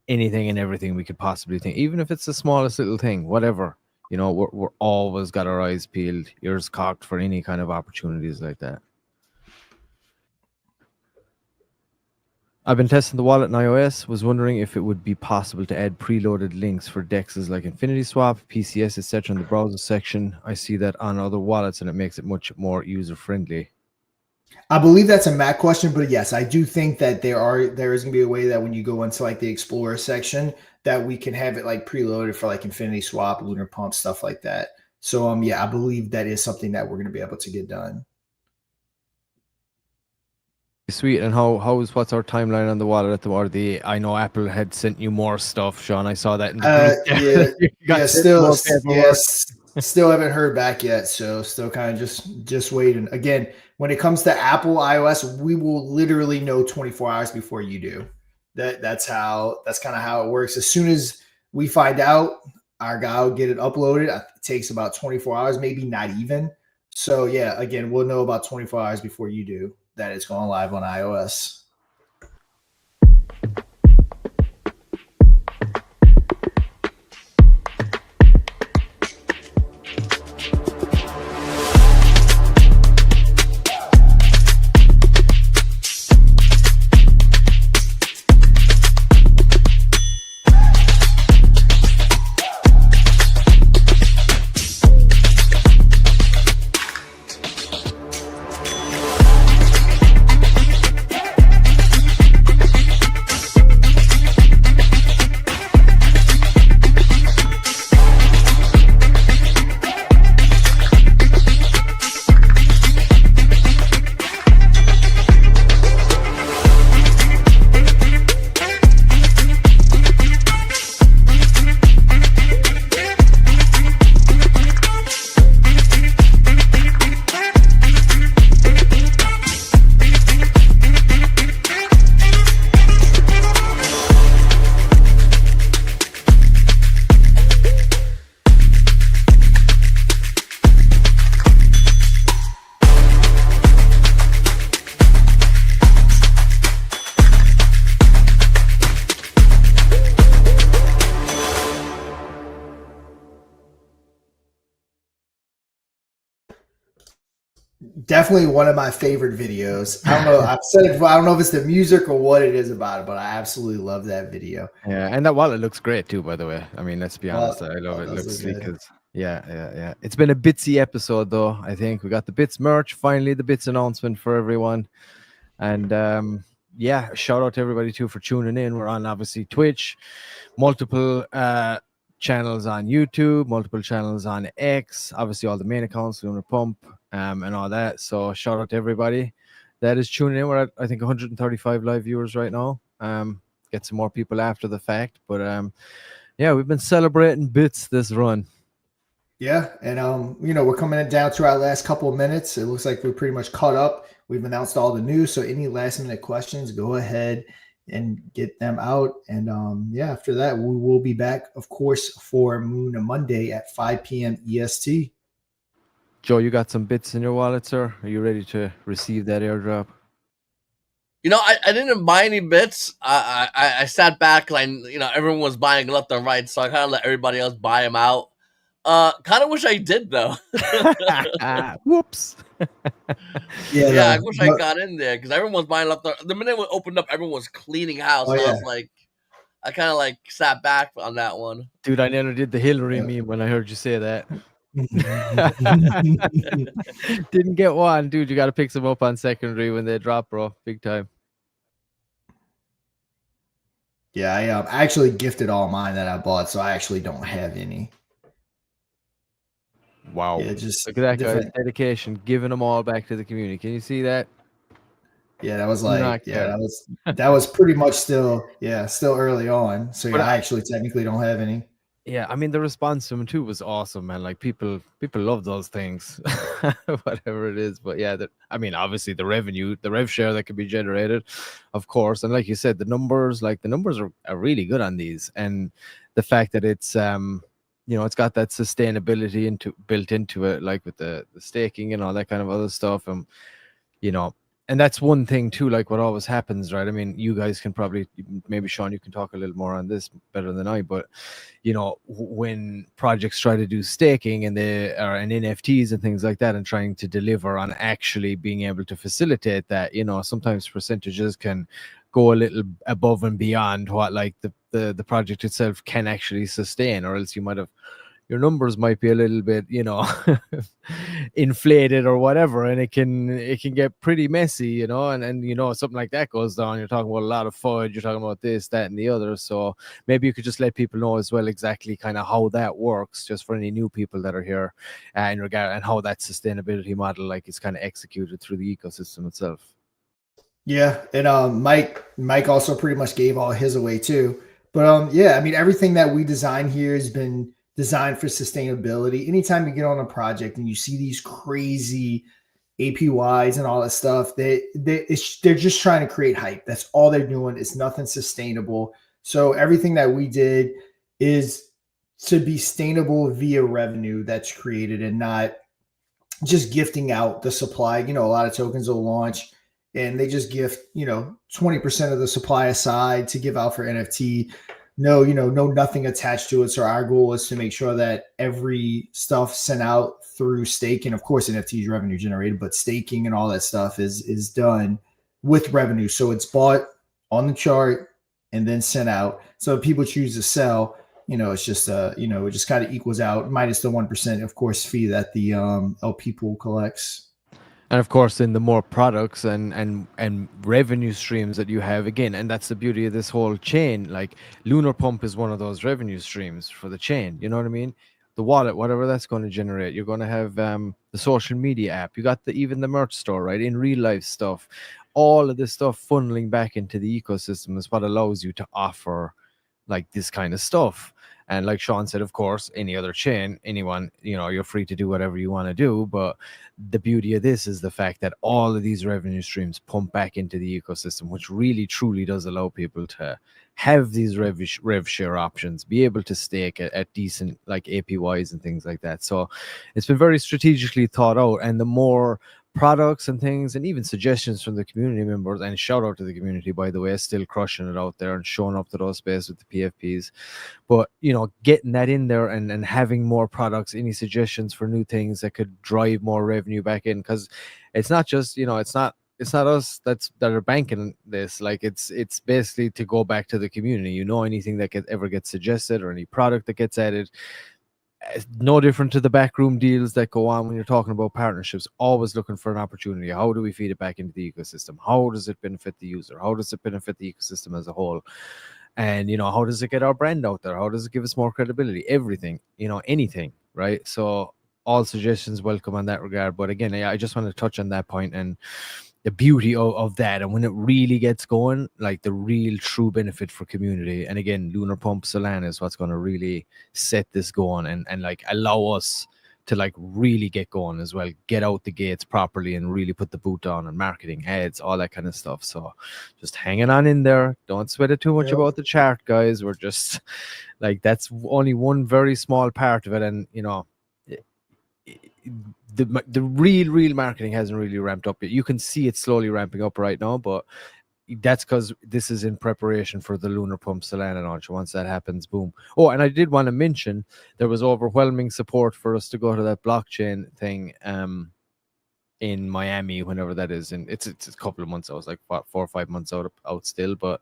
anything and everything we could possibly think, even if it's the smallest little thing, whatever. You know, we're always got our eyes peeled, ears cocked for any kind of opportunities like that. I've been testing the wallet in iOS. Was wondering if it would be possible to add preloaded links for dexes like Infinity Swap, PCS, etc. in the browser section. I see that on other wallets, and it makes it much more user friendly. I believe that's a Mac question, but yes, I do think that there is going to be a way that when you go into like the Explorer section, that we can have it like preloaded for like Infinity Swap, LunarPump, stuff like that. So yeah, I believe that is something that we're going to be able to get done. Sweet. And what's our timeline on the wallet at the I know Apple had sent you more stuff, Sean. I saw that in the group. Still haven't heard back yet. So still kind of just waiting. Again, when it comes to Apple iOS, we will literally know 24 hours before you do. That's kind of how it works. As soon as we find out, our guy will get it uploaded. It takes about 24 hours, maybe not even. So yeah, again, we'll know about 24 hours before you do that it's going live on iOS. Definitely one of my favorite videos. I don't know. I've said it before. I don't know if it's the music or what it is about it, but I absolutely love that video. Yeah, and that wallet looks great too, by the way. I mean, let's be honest. I love Well, it it. It does looks look sleek good. as yeah. It's been a Bitsy episode though. I think we got the Bits merch, finally the Bits announcement for everyone. And yeah, shout out to everybody too for tuning in. We're on obviously Twitch, multiple channels on YouTube, multiple channels on X, obviously all the main accounts, Lunar Pump, and all that. So shout out to everybody that is tuning in. We're at I think 135 live viewers right now. Get some more people after the fact, but yeah, we've been celebrating bits this run. Yeah, and we're coming down to our last couple of minutes. It looks like we're pretty much caught up. We've announced all the news, so any last minute questions, go ahead and get them out. And yeah, after that, we will be back, of course, for Moon Monday at 5 p.m. EST. Joe, you got some bits in your wallet, sir? Are you ready to receive that airdrop? You know, I didn't buy any bits. I sat back, like, everyone was buying left and right, so I kind of let everybody else buy them out. Kind of wish I did though. Whoops. Yeah, I wish I got in there because everyone's buying left. The minute we opened up, everyone was cleaning house. Oh, and I yeah. was like, I kind of like sat back on that one. Dude, I never did the Hillary meme when I heard you say that. Didn't get one, dude. You got to pick some up on secondary when they drop, bro. Big time. Yeah, I actually gifted all mine that I bought, so I actually don't have any. Wow. Yeah, just look at that guy's different. dedication, giving them all back to the community. Can you see that? Yeah, that was Not like, yeah, care. that was pretty much still early on. So But yeah, I actually technically don't have any. yeah, I mean the response to him too was awesome, man. Like people love those things, whatever it is. But yeah, I mean, obviously the rev share that could be generated, of course. And like you said, the numbers are really good on these, and the fact that it's it's got that sustainability built into it, like with the staking and all that kind of other stuff. You know, and that's one thing too, like what always happens, right? I mean, you guys can probably, maybe Sean, you can talk a little more on this better than I, but when projects try to do staking and they are in NFTs and things like that and trying to deliver on actually being able to facilitate that, sometimes percentages can go a little above and beyond what like the project itself can actually sustain, or else your numbers might be a little bit, inflated or whatever, and it can get pretty messy, and something like that goes down. You're talking about a lot of fudge, you're talking about this, that, and the other. So maybe you could just let people know as well exactly kind of how that works, just for any new people that are here, in regard, and how that sustainability model like is kind of executed through the ecosystem itself. Yeah, and Mike also pretty much gave all his away too. But yeah, I mean everything that we design here has been designed for sustainability. Anytime you get on a project and you see these crazy APYs and all that stuff, they're just trying to create hype. That's all they're doing. It's nothing sustainable. So everything that we did is to be sustainable via revenue that's created and not just gifting out the supply. A lot of tokens will launch and they just gift, 20% of the supply aside to give out for NFT. No, no nothing attached to it. So our goal is to make sure that every stuff sent out through staking, of course, NFT is revenue generated, but staking and all that stuff is done with revenue. So it's bought on the chart and then sent out. So if people choose to sell, it's just it just kind of equals out minus the 1%, of course, fee that the LP pool collects. And of course, in the more products and revenue streams that you have, again, and that's the beauty of this whole chain. Like Lunar Pump is one of those revenue streams for the chain. You know what I mean? The wallet, whatever that's going to generate, you're going to have the social media app. You got even the merch store, right? In real life stuff, all of this stuff funneling back into the ecosystem is what allows you to offer like this kind of stuff. And like Sean said, of course, any other chain, anyone, you're free to do whatever you want to do. But the beauty of this is the fact that all of these revenue streams pump back into the ecosystem, which really, truly does allow people to have these rev share options, be able to stake at decent like APYs and things like that. So it's been very strategically thought out. And the more products and things, and even suggestions from the community members. And shout out to the community, by the way, still crushing it out there and showing up to those spaces with the PFPs. But getting that in there and having more products, any suggestions for new things that could drive more revenue back in, because it's not just it's not us that are banking this. Like it's basically to go back to the community. Anything that ever gets suggested or any product that gets added, it's no different to the backroom deals that go on when you're talking about partnerships. Always looking for an opportunity. How do we feed it back into the ecosystem? How does it benefit the user? How does it benefit the ecosystem as a whole? And how does it get our brand out there? How does it give us more credibility? Everything, anything, right? So all suggestions welcome on that regard. But again, I just want to touch on that point and the beauty of that, and when it really gets going, like the real true benefit for community. And again, Lunar Pump Solana is what's going to really set this going and like allow us to like really get going as well, get out the gates properly and really put the boot on and marketing, ads, all that kind of stuff. So just hanging on in there. Don't sweat it too much about the chart, guys. We're just like, that's only one very small part of it. And the real marketing hasn't really ramped up yet. You can see it slowly ramping up right now, but that's because this is in preparation for the Lunar Pump Solana launch. Once that happens, boom. Oh, and I did want to mention there was overwhelming support for us to go to that blockchain thing in Miami, whenever that is. And it's a couple of months. I was like 4 or 5 months out still. But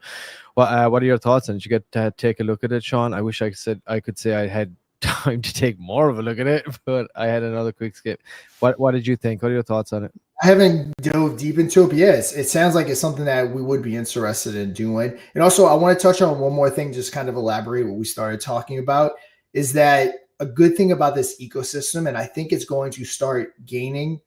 what are your thoughts? And did you get to take a look at it, Sean? I wish I could say I had time to take more of a look at it, but I had another quick skip. What did you think? What are your thoughts on it? I haven't dove deep into it, but yes, it sounds like it's something that we would be interested in doing. And also, I want to touch on one more thing, just kind of elaborate what we started talking about, is that a good thing about this ecosystem, and I think it's going to start gaining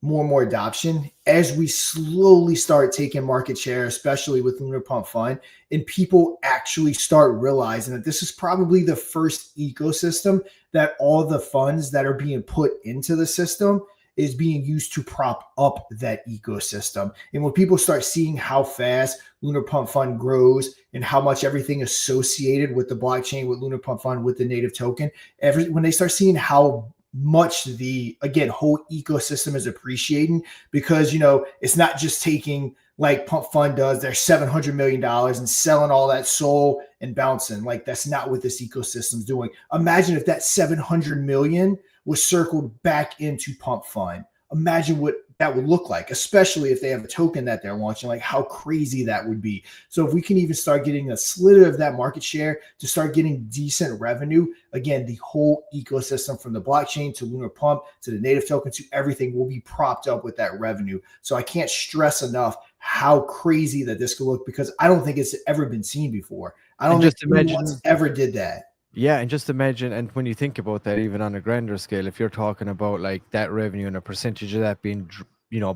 more and more adoption as we slowly start taking market share, especially with LunarPumpFun, and people actually start realizing that this is probably the first ecosystem that all the funds that are being put into the system is being used to prop up that epicosystem. And when people start seeing how fast LunarPumpFun grows and how much everything associated with the blockchain, with LunarPumpFun, with the native token, when they start seeing how much the, again, whole ecosystem is appreciating, because it's not just taking, like Pump Fund does, their $700 million and selling all that soul and bouncing. Like, that's not what this ecosystem's doing. Imagine if that 700 million was circled back into Pump Fund. Imagine what that would look like, especially if they have a token that they're launching, like how crazy that would be. So if we can even start getting a slither of that market share to start getting decent revenue, again, the whole ecosystem from the blockchain to Lunar Pump to the native token to everything will be propped up with that revenue. So I can't stress enough how crazy that this could look, because I don't think it's ever been seen before. I don't think anyone's ever did that. Yeah, and just imagine, and when you think about that, even on a grander scale, if you're talking about like that revenue and a percentage of that being,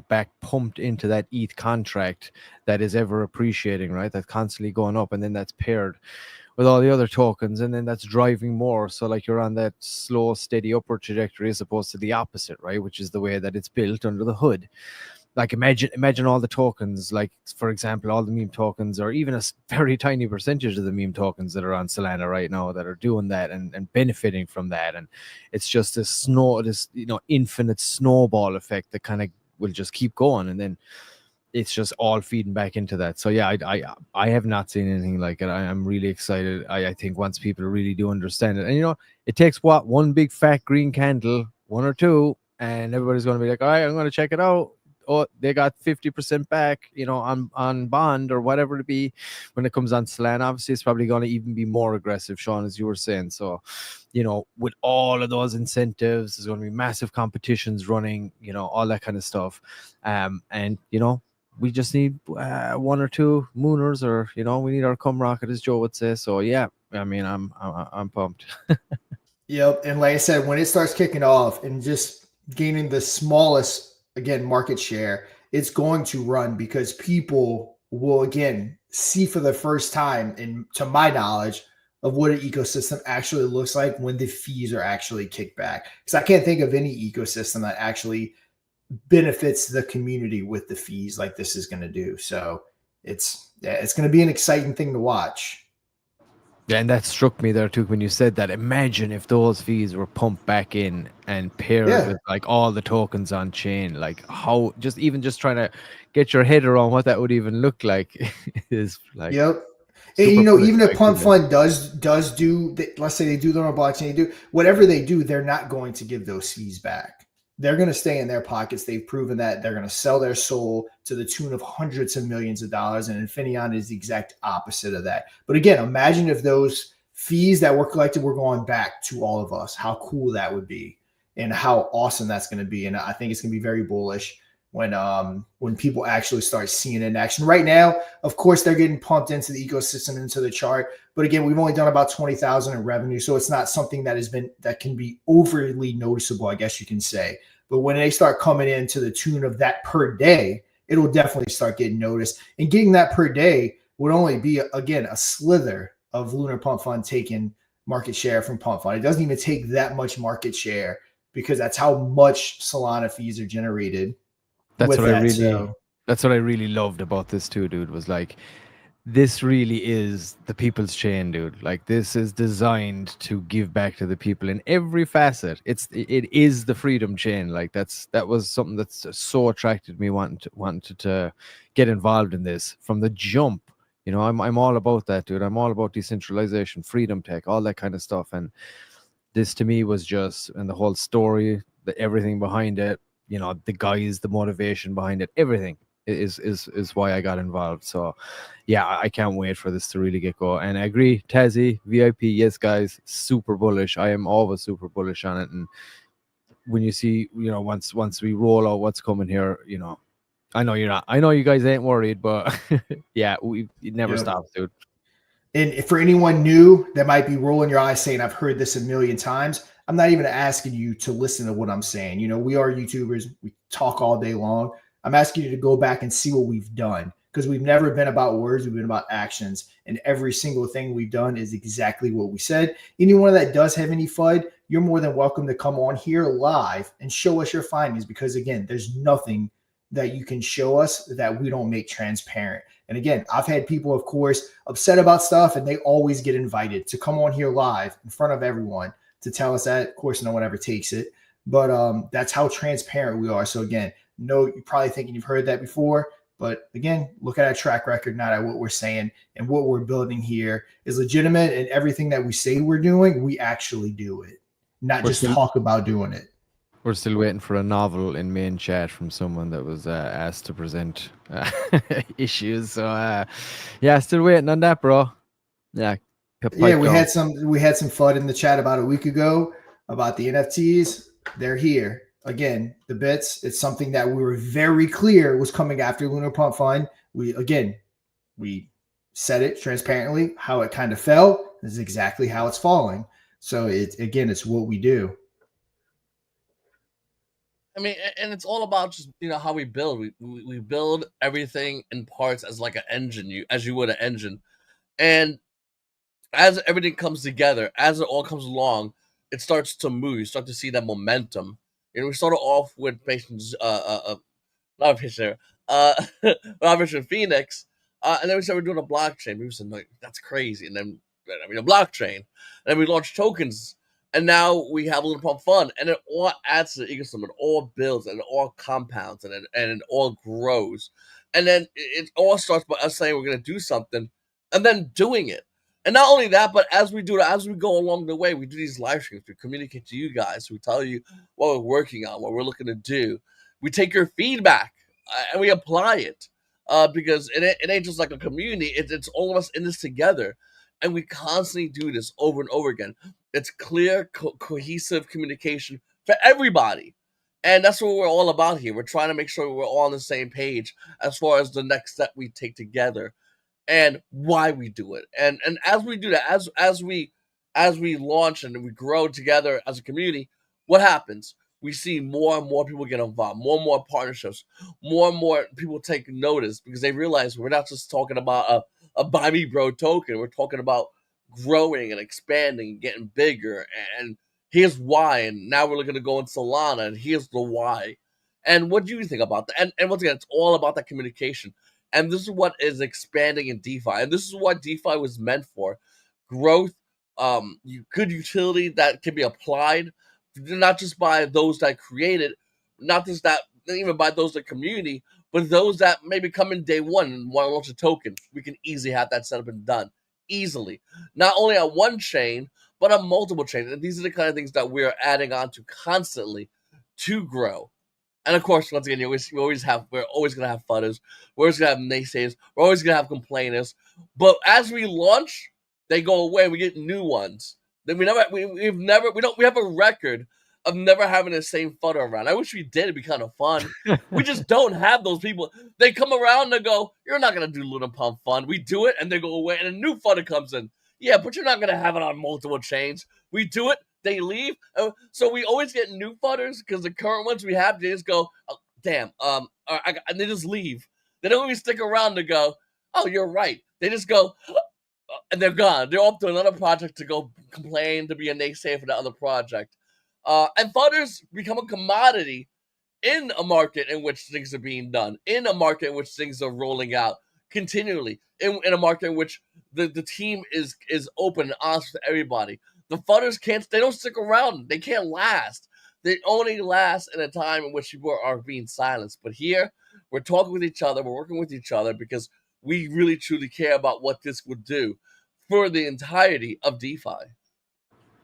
back pumped into that ETH contract that is ever appreciating, right? That's constantly going up, and then that's paired with all the other tokens, and then that's driving more. So like you're on that slow, steady upward trajectory as opposed to the opposite, right? Which is the way that it's built under the hood. Like imagine all the tokens, like for example, all the meme tokens, or even a very tiny percentage of the meme tokens that are on Solana right now that are doing that and benefiting from that. And it's just this infinite snowball effect that kind of will just keep going. And then it's just all feeding back into that. So yeah, I have not seen anything like it. I'm really excited. I think once people really do understand it, and it takes one big fat green candle, one or two, and everybody's going to be like, all right, I'm going to check it out. Oh, they got 50% back, on bond or whatever it be when it comes on Solana. Obviously, it's probably going to even be more aggressive, Sean, as you were saying. So, with all of those incentives, there's going to be massive competitions running, all that kind of stuff. And, we just need one or two mooners, or, we need our cum rocket, as Joe would say. So, yeah, I mean, I'm pumped. Yep. And like I said, when it starts kicking off and just gaining the smallest, again, market share, it's going to run, because people will, again, see for the first time, and to my knowledge, of what an ecosystem actually looks like when the fees are actually kicked back. Because I can't think of any ecosystem that actually benefits the community with the fees like this is going to do. So it's going to be an exciting thing to watch. Yeah, and that struck me there too when you said that. Imagine if those fees were pumped back in and paired Yeah. with like all the tokens on chain. Like how just trying to get your head around what that would even look like is like Yep. And super bullish. even if I Pump agree, man. Fund does do, let's say they do their own blockchain, they do whatever they do, they're not going to give those fees back. They're going to stay in their pockets. They've proven that they're going to sell their soul to the tune of hundreds of millions of dollars. And Infinion is the exact opposite of that. But again, imagine if those fees that were collected were going back to all of us. How cool that would be, and how awesome that's going to be. And I think it's going to be very bullish when people actually start seeing it in action. Right now, of course, they're getting pumped into the ecosystem, into the chart. But again, we've only done about 20,000 in revenue, so it's not something that can be overly noticeable, I guess you can say. But when they start coming in to the tune of that per day, it'll definitely start getting noticed. And getting that per day would only be, again, a slither of Lunar Pump Fund taking market share from Pump Fund. It doesn't even take that much market share because that's how much Solana fees are generated That's with what I that. really So that's what I really loved about this too, dude, was like this really is the people's chain, dude. Like this is designed to give back to the people in every facet. It is the freedom chain. Like that was something that's so attracted me wanted to get involved in this from the jump. You know, I'm all about that, dude. I'm all about decentralization, freedom tech, all that kind of stuff. And this to me was just, and the whole story, the everything behind it, you know, the guys, the motivation behind it, everything is why I got involved. So yeah, I can't wait for this to really get going. And I agree, Tazzy, VIP, yes guys, super bullish. I am always super bullish on it. And when you see, you know, once we roll out what's coming here, you know, I know you're not, I know you guys ain't worried, but yeah, it never yeah. stops, dude. And for anyone new that might be rolling your eyes saying, I've heard this a million times, I'm not even asking you to listen to what I'm saying. You know, we are YouTubers, we talk all day long. I'm asking you to go back and see what we've done because we've never been about words, we've been about actions. And every single thing we've done is exactly what we said. Anyone that does have any FUD, you're more than welcome to come on here live and show us your findings because, again, there's nothing that you can show us that we don't make transparent. And again, I've had people, of course, upset about stuff, and they always get invited to come on here live in front of everyone to tell us that. Of course, no one ever takes it, but that's how transparent we are. So again, no, you're probably thinking you've heard that before, but again, look at our track record, not at what we're saying, and what we're building here is legitimate. And everything that we say we're doing, we actually do it, not We're just still talk about doing it. We're still waiting for a novel in main chat from someone that was asked to present issues. So yeah, still waiting on that, bro. Yeah, Yeah, pipe down. we had some fun in the chat about a week ago about the NFTs. They're here again. The bits. It's something that we were very clear was coming after Lunar Pump Fund. We said it transparently how it kind of fell. This is exactly how it's falling. So it's what we do. I mean, and it's all about just how we build. We build everything in parts as like an engine, as you would an engine, and as everything comes together, as it all comes along, it starts to move. You start to see that momentum. We started off with patients, not patient, Robert Phoenix, and then we started doing a blockchain. We said, like, that's crazy, and then a blockchain, and then we launched tokens, and now we have a little pump fun, and it all adds to the ecosystem. It all builds, and it all compounds, and it all grows, and then it all starts by us saying we're going to do something, and then doing it. And not only that, but as we do it, as we go along the way, we do these live streams. We communicate to you guys. We tell you what we're working on, what we're looking to do. We take your feedback and we apply it because it ain't just like a community. It's all of us in this together. And we constantly do this over and over again. It's clear, cohesive communication for everybody. And that's what we're all about here. We're trying to make sure we're all on the same page as far as the next step we take together and why we do it. And as we do that, as we launch and we grow together as a community, what happens? We see more and more people get involved, more and more partnerships, more and more people take notice because they realize we're not just talking about a buy me bro token. We're talking about growing and expanding and getting bigger. And here's why. And now we're looking to go in Solana, and here's the why. And what do you think about that? And once again, it's all about that communication. And this is what is expanding in DeFi. And this is what DeFi was meant for. growth, good utility that can be applied, not just by those that create it, not just that even by those in the community, but those that maybe come in day one and want to launch a token. We can easily have that set up and done easily, not only on one chain but on multiple chains. And these are the kind of things that we're adding on to constantly to grow. And of course, once again, we're always gonna have fudders, we're always gonna have naysayers, we're always gonna have complainers. But as we launch, they go away. We get new ones. Then we have a record of never having the same fudder around. I wish we did. It'd be kind of fun. We just don't have those people. They come around and go, "You're not gonna do LunarPumpFun." We do it, and they go away, and a new fudder comes in. Yeah, but you're not gonna have it on multiple chains. We do it, they leave. So we always get new fudders because the current ones we have, they just go, oh, damn, and they just leave. They don't even stick around to go, oh, you're right. They just go, and they're gone. They're off to another project to go complain, to be a naysayer for that other project. And fudders become a commodity in a market in which things are being done, in a market in which things are rolling out continually, in a market in which the team is open and honest with everybody. The fudders they don't stick around. They can't last. They only last in a time in which people are being silenced. But here, we're talking with each other, we're working with each other because we really truly care about what this would do for the entirety of DeFi.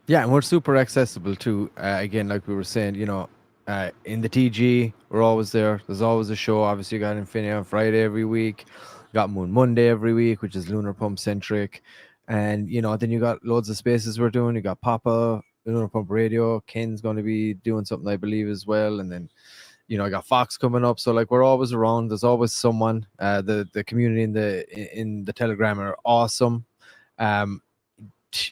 Yeah, and we're super accessible too. Again, like we were saying, in the TG, we're always there. There's always a show. Obviously, you got Infinaeon Friday every week. You got Moon Monday every week, which is Lunar Pump centric. And, then you got loads of spaces we're doing. You got Papa, Lunar Pump Radio. Ken's going to be doing something, I believe, as well. And then, I got Fox coming up. So, like, we're always around. There's always someone. The community in the Telegram are awesome.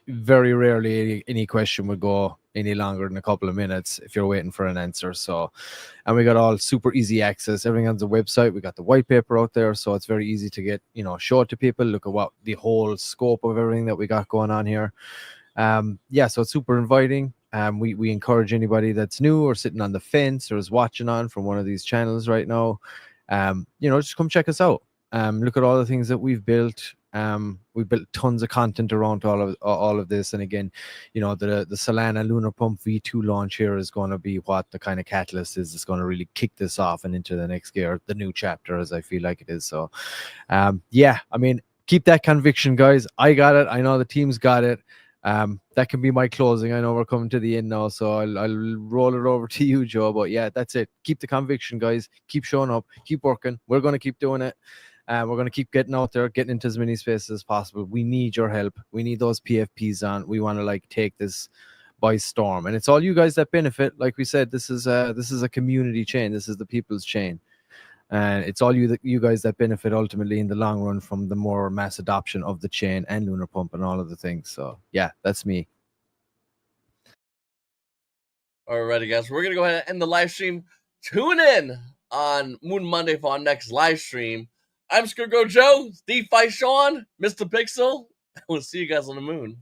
Very rarely any question would go any longer than a couple of minutes if you're waiting for an answer. So, and we got all super easy access. Everything on the website. We got the white paper out there, so it's very easy to get, show it to people. Look at what the whole scope of everything that we got going on here. So it's super inviting. We encourage anybody that's new or sitting on the fence or is watching on from one of these channels right now, just come check us out. Look at all the things that we've built. We built tons of content around all of this, and again, the Solana Lunar Pump V2 launch here is going to be what the kind of catalyst is. It's going to really kick this off and into the next gear, the new chapter, as I feel like it is. So, keep that conviction, guys. I got it. I know the team's got it. That can be my closing. I know we're coming to the end now, so I'll roll it over to you, Joe. But yeah, that's it. Keep the conviction, guys. Keep showing up. Keep working. We're going to keep doing it. We're going to keep getting out there, getting into as many spaces as possible. We need your help. We need those PFPs on. We want to take this by storm, and it's all you guys that benefit. Like we said, this is a community chain. This is the people's chain, and it's all you guys that benefit ultimately in the long run from the more mass adoption of the chain and Lunar Pump and all of the things. So yeah, that's me. Alrighty, guys, we're gonna go ahead and end the live stream. Tune in on Moon Monday for our next live stream. I'm Skurgo Joe, DeFi Sean, Mr. Pixel. We'll see you guys on the moon.